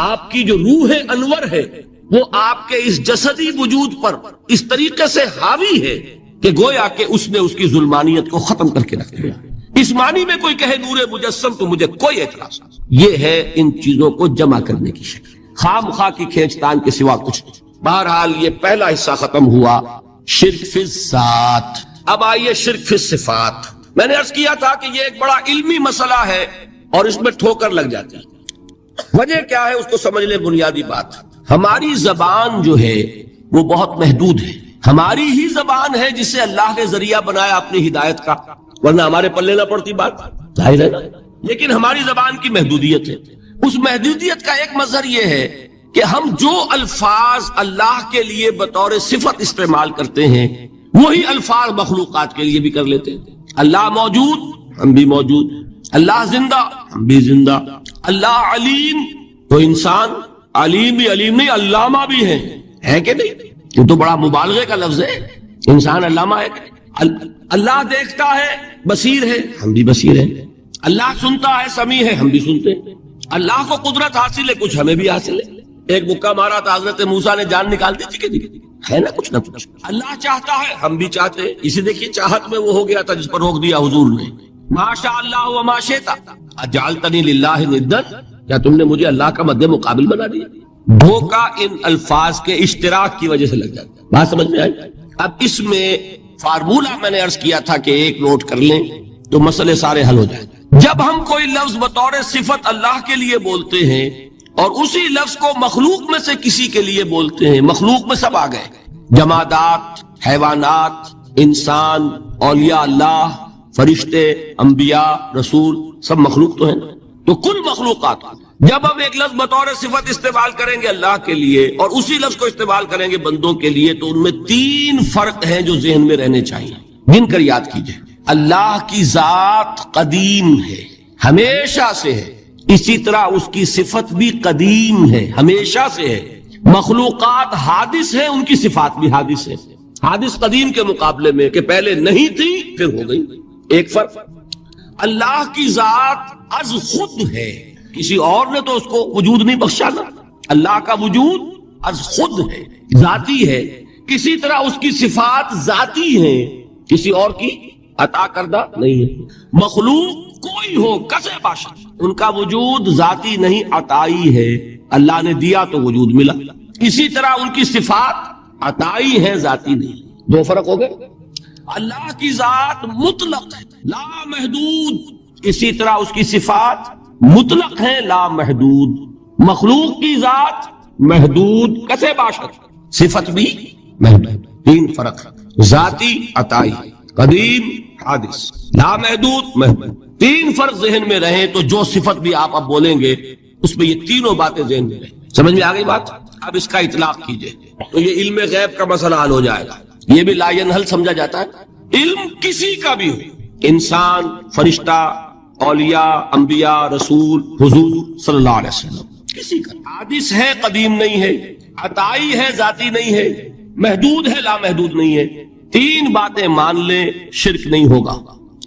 آپ کی جو روح انور ہے وہ آپ کے اس جسدی وجود پر اس طریقے سے حاوی ہے کہ گویا کہ اس نے اس کی ظلمانیت کو ختم کر کے رکھ دیا. اس معنی میں کوئی کہے نور مجسم تو مجھے کوئی اعتراض نہیں. یہ ہے ان چیزوں کو جمع کرنے کی شکل، خام خواہ کی کھینچ تان کے سوا کچھ نہیں. بہرحال یہ پہلا حصہ ختم ہوا، شرک فی الذات. اب آئیے شرک فی الصفات. میں نے عرض کیا تھا کہ یہ ایک بڑا علمی مسئلہ ہے اور اس میں ٹھوکر لگ جاتی ہے. وجہ کیا ہے اس کو سمجھ لیں. بنیادی بات، ہماری زبان جو ہے وہ بہت محدود ہے. ہماری ہی زبان ہے جسے اللہ نے ذریعہ بنایا اپنی ہدایت کا، ورنہ ہمارے پلے نہ پڑتی بات، ظاہر ہے نا. لیکن ہماری زبان کی محدودیت ہے. اس محدودیت کا ایک مظہر یہ ہے کہ ہم جو الفاظ اللہ کے لیے بطور صفت استعمال کرتے ہیں وہی الفاظ مخلوقات کے لیے بھی کر لیتے ہیں. اللہ موجود، ہم بھی موجود. اللہ زندہ، ہم بھی زندہ. اللہ علیم، تو انسان علیم بھی علیم نہیں، علامہ بھی ہے کہ نہیں؟ یہ تو بڑا مبالغے کا لفظ ہے. انسان علامہ ہے. اللہ دیکھتا ہے، بصیر ہے، ہم بھی بصیر ہیں. اللہ سنتا ہے، سمیع ہے، ہم بھی سنتے ہیں. اللہ کو قدرت حاصل ہے، کچھ ہمیں بھی حاصل ہے. ایک مکہ مارا تھا حضرت موسیٰ نے، جان نکال دی تھی کہ نہیں؟ ہے نا کچھ نہ کچھ. اللہ چاہتا ہے، ہم بھی چاہتے ہیں. اسی دیکھیے چاہت میں وہ ہو گیا تھا جس پر روک دیا حضور نے. ما شاء اللہ و ما شئت اجعلتنی للہ ندا، کیا تم نے مجھے اللہ کا مد مقابل بنا دیا؟ دھوکہ ان الفاظ کے اشتراک کی وجہ سے لگ جاتا ہے. بات سمجھ میں آئی؟ اب اس میں فارمولہ میں نے عرض کیا تھا کہ ایک نوٹ کر لیں تو مسئلے سارے حل ہو جائیں. جب ہم کوئی لفظ بطور صفت اللہ کے لیے بولتے ہیں اور اسی لفظ کو مخلوق میں سے کسی کے لیے بولتے ہیں، مخلوق میں سب آ گئے، جمادات، حیوانات، انسان، اولیاء اللہ، فرشتے، انبیاء، رسول، سب مخلوق تو ہیں نا. تو کل مخلوقات. جب ہم ایک لفظ بطور صفت استعمال کریں گے اللہ کے لیے اور اسی لفظ کو استعمال کریں گے بندوں کے لیے تو ان میں 3 فرق ہیں جو ذہن میں رہنے چاہیے. گن کر یاد کیجئے. اللہ کی ذات قدیم ہے، ہمیشہ سے ہے. اسی طرح اس کی صفت بھی قدیم ہے، ہمیشہ سے ہے. مخلوقات حادث ہیں، ان کی صفات بھی حادث ہیں. حادث قدیم کے مقابلے میں کہ پہلے نہیں تھی پھر ہو گئی. ایک فرق. اللہ کی ذات از خود ہے، کسی اور نے تو اس کو وجود نہیں بخشا نا. اللہ کا وجود از خود ہے، ذاتی ہے. کسی طرح اس کی صفات ذاتی ہیں، کسی اور کی عطا کردہ نہیں ہے. مخلوق کوئی ہو کسے باشد، ان کا وجود ذاتی نہیں عطائی ہے. اللہ نے دیا تو وجود ملا. اسی طرح ان کی صفات عطائی ہے، ذاتی نہیں. 2 فرق ہو گئے. اللہ کی ذات مطلق ہے، لا محدود. اسی طرح اس کی صفات مطلق ہے، لا محدود. مخلوق کی ذات محدود کسے باشد، صفت بھی محدود. 3 فرق، ذاتی، عطائی، قدیم، حادث، لا محدود، محدود. 3 فرق ذہن میں رہیں تو جو صفت بھی آپ اب بولیں گے اس میں یہ تینوں باتیں ذہن میں رہیں. سمجھ میں آ گئی بات؟ اب اس کا اطلاق کیجئے تو یہ علم غیب کا مسئلہ حل ہو جائے گا. یہ بھی لا ینحل سمجھا جاتا ہے. علم کسی کا بھی ہو، انسان، فرشتہ، اولیاء، انبیاء، رسول، حضور صلی اللہ علیہ وسلم، کسی کا حادث ہے، قدیم نہیں ہے، عطائی ہے، ذاتی نہیں ہے، محدود ہے، لا محدود نہیں ہے. 3 باتیں مان لیں، شرک نہیں ہوگا.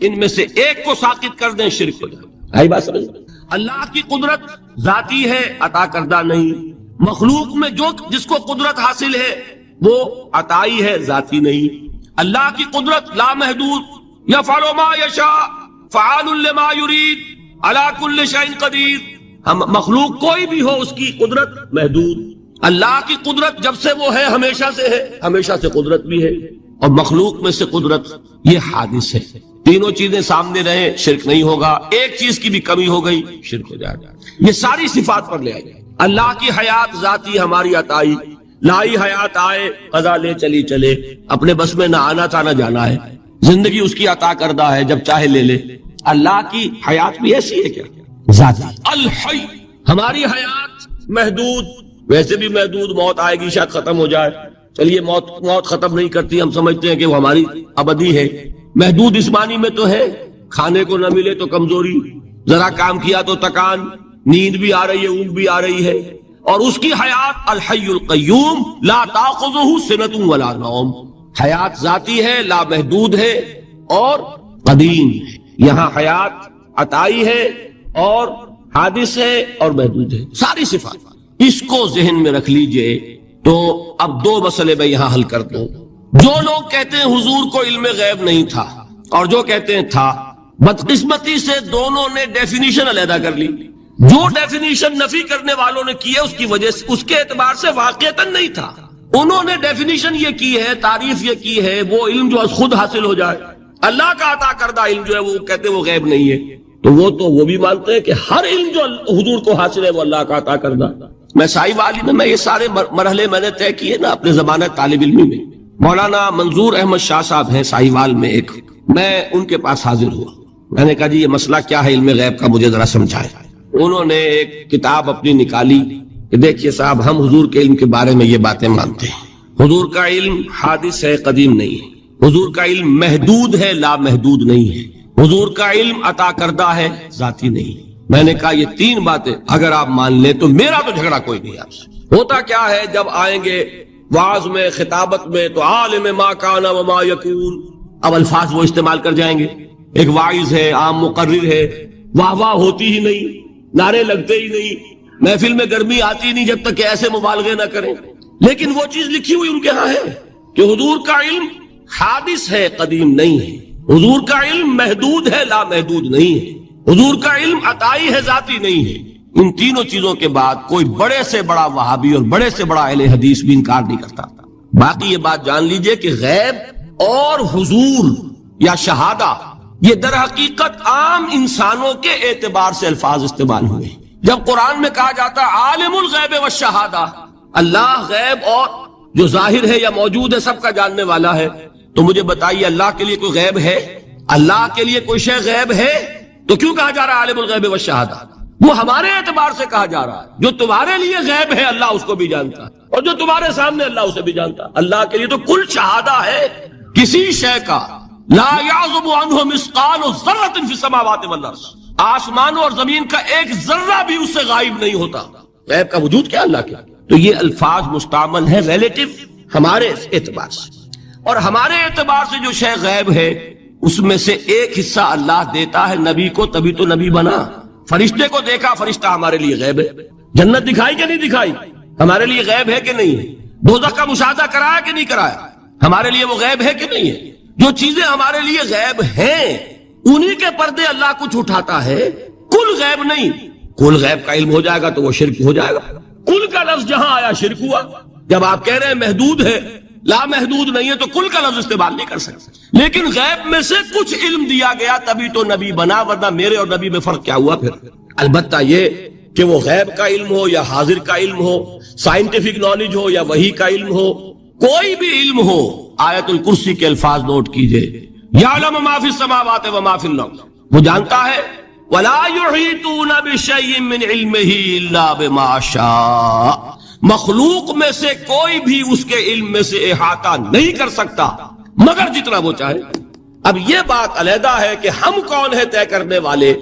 ان میں سے ایک کو ساقط کر دیں، شرک ہو جائے. آئی بات سمجھ؟ اللہ کی قدرت ذاتی ہے، عطا کردہ نہیں. مخلوق میں جو جس کو قدرت حاصل ہے وہ عطائی ہے، ذاتی نہیں۔ اللہ کی قدرت لامحدود، یفعل ما یشاء فعال لما یرید علی کل شیء قدیر۔ ہم مخلوق کوئی بھی ہو اس کی قدرت محدود، اللہ کی قدرت جب سے وہ ہے ہمیشہ سے ہے، ہمیشہ سے قدرت بھی ہے، اور مخلوق میں سے قدرت یہ حادث ہے۔ تینوں چیزیں سامنے رہیں شرک نہیں ہوگا، ایک چیز کی بھی کمی ہو گئی شرک ہو جائے گا۔ یہ ساری صفات پر لے آئے، اللہ کی حیات ذاتی ہماری عطائی، لائی حیات آئے قضا لے چلی چلے، اپنے بس میں نہ آنا تھا نہ جانا ہے، زندگی اس کی عطا کردہ ہے، جب چاہے لے لے۔ اللہ کی حیات بھی ایسی ہے کیا؟ ذاتی الحی، ہماری حیات محدود، ویسے بھی محدود، موت آئے گی شاید ختم ہو جائے، چلیے موت ختم نہیں کرتی، ہم سمجھتے ہیں کہ وہ ہماری ابدی ہے۔ محدود اس معنی میں تو ہے کھانے کو نہ ملے تو کمزوری، ذرا کام کیا تو تکان، نیند بھی آ رہی ہے، اونگ بھی آ رہی ہے، اور اس کی حیات الحی القیوم لا تاخذہ سنۃ ولا نوم، حیات ذاتی ہے، لا محدود ہے اور قدیم ہے۔ یہاں حیات عطائی ہے اور حادث ہے اور محدود ہے، ساری صفات۔ اس کو ذہن میں رکھ لیجئے۔ تو اب دو مسئلے میں یہاں حل کر دوں۔ جو لوگ کہتے ہیں حضور کو علم غیب نہیں تھا، اور جو کہتے ہیں تھا، بدقسمتی سے دونوں نے ڈیفینیشن علیحدہ کر لی۔ جو ڈیفینیشن نفی کرنے والوں نے کی ہے اس کی وجہ سے، اس کے اعتبار سے واقعتاً نہیں تھا۔ انہوں نے ڈیفینیشن یہ کی ہے، تعریف یہ کی ہے، وہ علم جو خود حاصل ہو جائے، اللہ کا عطا کردہ علم جو ہے وہ کہتے ہیں وہ غیب نہیں ہے۔ تو وہ بھی مانتے ہیں کہ ہر علم جو حضور کو حاصل ہے وہ اللہ کا عطا کردہ۔ میں سائی والی میں یہ سارے مرحلے میں نے طے کیے نا اپنے زمانہ طالب علمی میں۔ مولانا منظور احمد شاہ صاحب ہیں سائی وال میں ایک، میں ان کے پاس حاضر ہوا، میں نے کہا جی یہ مسئلہ کیا ہے علم غیب کا، مجھے ذرا سمجھائیں۔ انہوں نے ایک کتاب اپنی نکالی کہ دیکھیے صاحب، ہم حضور کے علم کے بارے میں یہ باتیں مانتے ہیں، حضور کا علم حادث ہے، قدیم نہیں ہے، حضور کا علم محدود ہے، لا محدود نہیں ہے، حضور کا علم عطا کردہ ہے، ذاتی نہیں۔ میں نے کہا یہ تین باتیں اگر آپ مان لیں تو میرا تو جھگڑا کوئی نہیں آپ سے۔ ہوتا کیا ہے جب آئیں گے وعظ میں، خطابت میں، تو عالم ما کان وما یکون، اب الفاظ وہ استعمال کر جائیں گے۔ ایک واعظ ہے، عام مقرر ہے، واہ واہ ہوتی ہی نہیں، نعرے لگتے ہی نہیں، محفل میں گرمی آتی ہی نہیں جب تک کہ ایسے مبالغے نہ کریں۔ لیکن وہ چیز لکھی ہوئی ان کے ہاں ہے کہ حضور کا علم حادث ہے، قدیم نہیں ہے، حضور کا علم محدود ہے، لا محدود نہیں ہے، حضور کا علم عطائی ہے، ذاتی نہیں ہے۔ ان تینوں چیزوں کے بعد کوئی بڑے سے بڑا وہابی اور بڑے سے بڑا اہل حدیث بھی انکار نہیں کرتا۔ باقی یہ بات جان لیجئے کہ غیب اور حضور یا شہادہ یہ در حقیقت عام انسانوں کے اعتبار سے الفاظ استعمال ہوئے۔ جب قرآن میں کہا جاتا ہے عالم الغیب والشہادہ، اللہ غیب اور جو ظاہر ہے یا موجود ہے سب کا جاننے والا ہے، تو مجھے بتائیے اللہ کے لیے کوئی غیب ہے؟ اللہ کے لیے کوئی شے غیب ہے؟ تو کیوں کہا جا رہا ہے عالم الغیب والشہادہ؟ وہ ہمارے اعتبار سے کہا جا رہا ہے، جو تمہارے لیے غیب ہے اللہ اس کو بھی جانتا ہے، اور جو تمہارے سامنے اللہ اسے بھی جانتا ہے۔ اللہ کے لیے تو کل شہادہ ہے، کسی شے کا لا یعزب عنہ مثقال ذرۃ فی السماوات والارض، آسمانوں اور زمین کا ایک ذرہ بھی اس سے غائب نہیں ہوتا۔ غیب کا وجود کیا اللہ کے؟ تو یہ الفاظ مستعمل ہے ریلیٹو ہمارے اعتبار سے، اور ہمارے اعتبار سے جو شے غیب ہے اس میں سے ایک حصہ اللہ دیتا ہے نبی کو، تبھی تو نبی بنا۔ فرشتے کو دیکھا، فرشتہ ہمارے لیے غیب ہے۔ جنت دکھائی کہ نہیں دکھائی، ہمارے لیے غیب ہے کہ نہیں ہے۔ دوزخ کا مشاہدہ کرایا کہ نہیں کرایا، ہمارے لیے وہ غیب ہے کہ نہیں ہے۔ جو چیزیں ہمارے لیے غیب ہیں انہی کے پردے اللہ کچھ اٹھاتا ہے، کل غیب نہیں۔ کل غیب کا علم ہو جائے گا تو وہ شرک ہو جائے گا۔ کل کا لفظ جہاں آیا شرک ہوا۔ جب آپ کہہ رہے ہیں محدود ہے، لا محدود نہیں ہے، تو کل کا لفظ استعمال نہیں کر سکتے۔ لیکن غیب میں سے کچھ علم دیا گیا تبھی تو نبی بنا، ورنہ میرے اور نبی میں فرق کیا ہوا پھر؟ البتہ یہ کہ وہ غیب کا علم ہو یا حاضر کا علم ہو، سائنٹیفک نالج ہو یا وحی کا علم ہو، کوئی بھی علم ہو، آیت الکرسی کے الفاظ نوٹ کیجئے، یعلم ما فی السماوات و ما فی الارض، وہ جانتا ہے، ولا یحیطون بشیء من علمہ الا بما شاء، مخلوق میں سے کوئی بھی اس کے علم میں سے احاطہ نہیں کر سکتا مگر جتنا وہ چاہے۔ اب یہ بات علیحدہ ہے کہ ہم کون ہے طے کرنے والے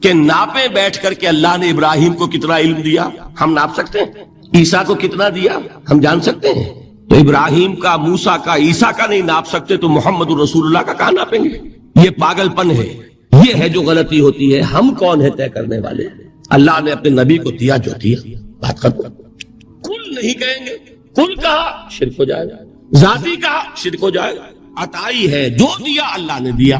کہ ناپیں بیٹھ کر کے اللہ نے ابراہیم کو کتنا علم دیا، ہم ناپ سکتے ہیں؟ عیسیٰ کو کتنا دیا ہم جان سکتے ہیں؟ تو ابراہیم کا، موسیٰ کا، عیسیٰ کا نہیں ناپ سکتے تو محمد رسول اللہ کا کہاں ناپیں گے؟ یہ پاگل پن ہے، یہ ہے جو غلطی ہوتی ہے۔ ہم کون ہے طے کرنے والے؟ اللہ نے اپنے نبی کو دیا جو دیا، بات ختم۔ کل نہیں کہیں گے، کل کہا شرک ہو جائے گا، ذاتی کہا شرک ہو جائے گا۔ عطائی ہے، جو دیا اللہ نے دیا،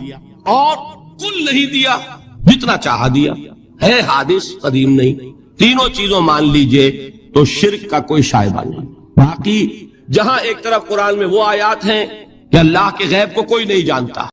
اور کل نہیں دیا، جتنا چاہا دیا، ہے حادث قدیم نہیں، تینوں چیزوں مان لیجئے تو شرک کا کوئی شائبہ نہیں۔ باقی جہاں ایک طرف قرآن میں وہ آیات ہیں کہ اللہ کے غیب کو کوئی نہیں جانتا،